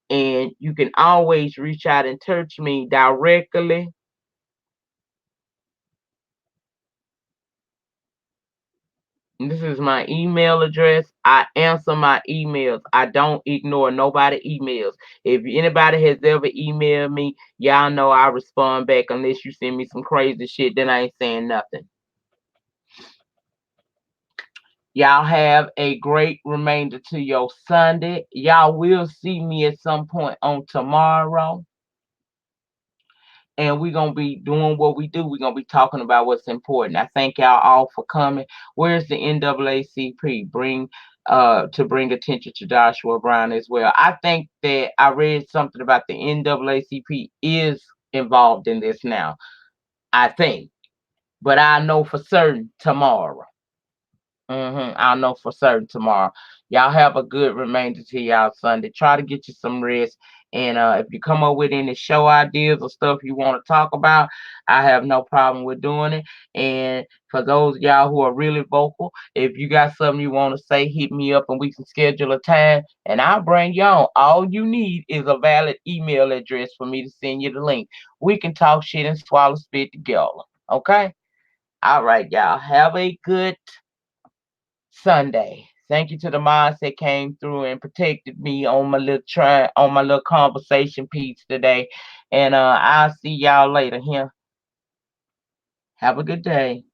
And you can always reach out and touch me directly. This is my email address. I answer my emails. I don't ignore nobody emails. If anybody has ever emailed me, y'all know I respond back unless you send me some crazy shit, then I ain't saying nothing. Y'all have a great remainder to your Sunday. Y'all will see me at some point on tomorrow. And we're gonna be doing what we do. We're gonna be talking about what's important. I thank y'all all for coming. Where's the NAACP? Bring attention to Joshua Brown as well. I think that I read something about the NAACP is involved in this now. I think, but I know for certain tomorrow. I'll know for certain tomorrow. Y'all have a good remainder to y'all Sunday. Try to get you some rest. And if you come up with any show ideas or stuff you want to talk about, I have no problem with doing it. And for those of y'all who are really vocal, if you got something you want to say, hit me up and we can schedule a time and I'll bring you on. All you need is a valid email address for me to send you the link. We can talk shit and swallow spit together. Okay? All right, y'all. Have a good Sunday. Thank you to the mods that came through and protected me on my little conversation piece today. And I'll see y'all later here. Have a good day.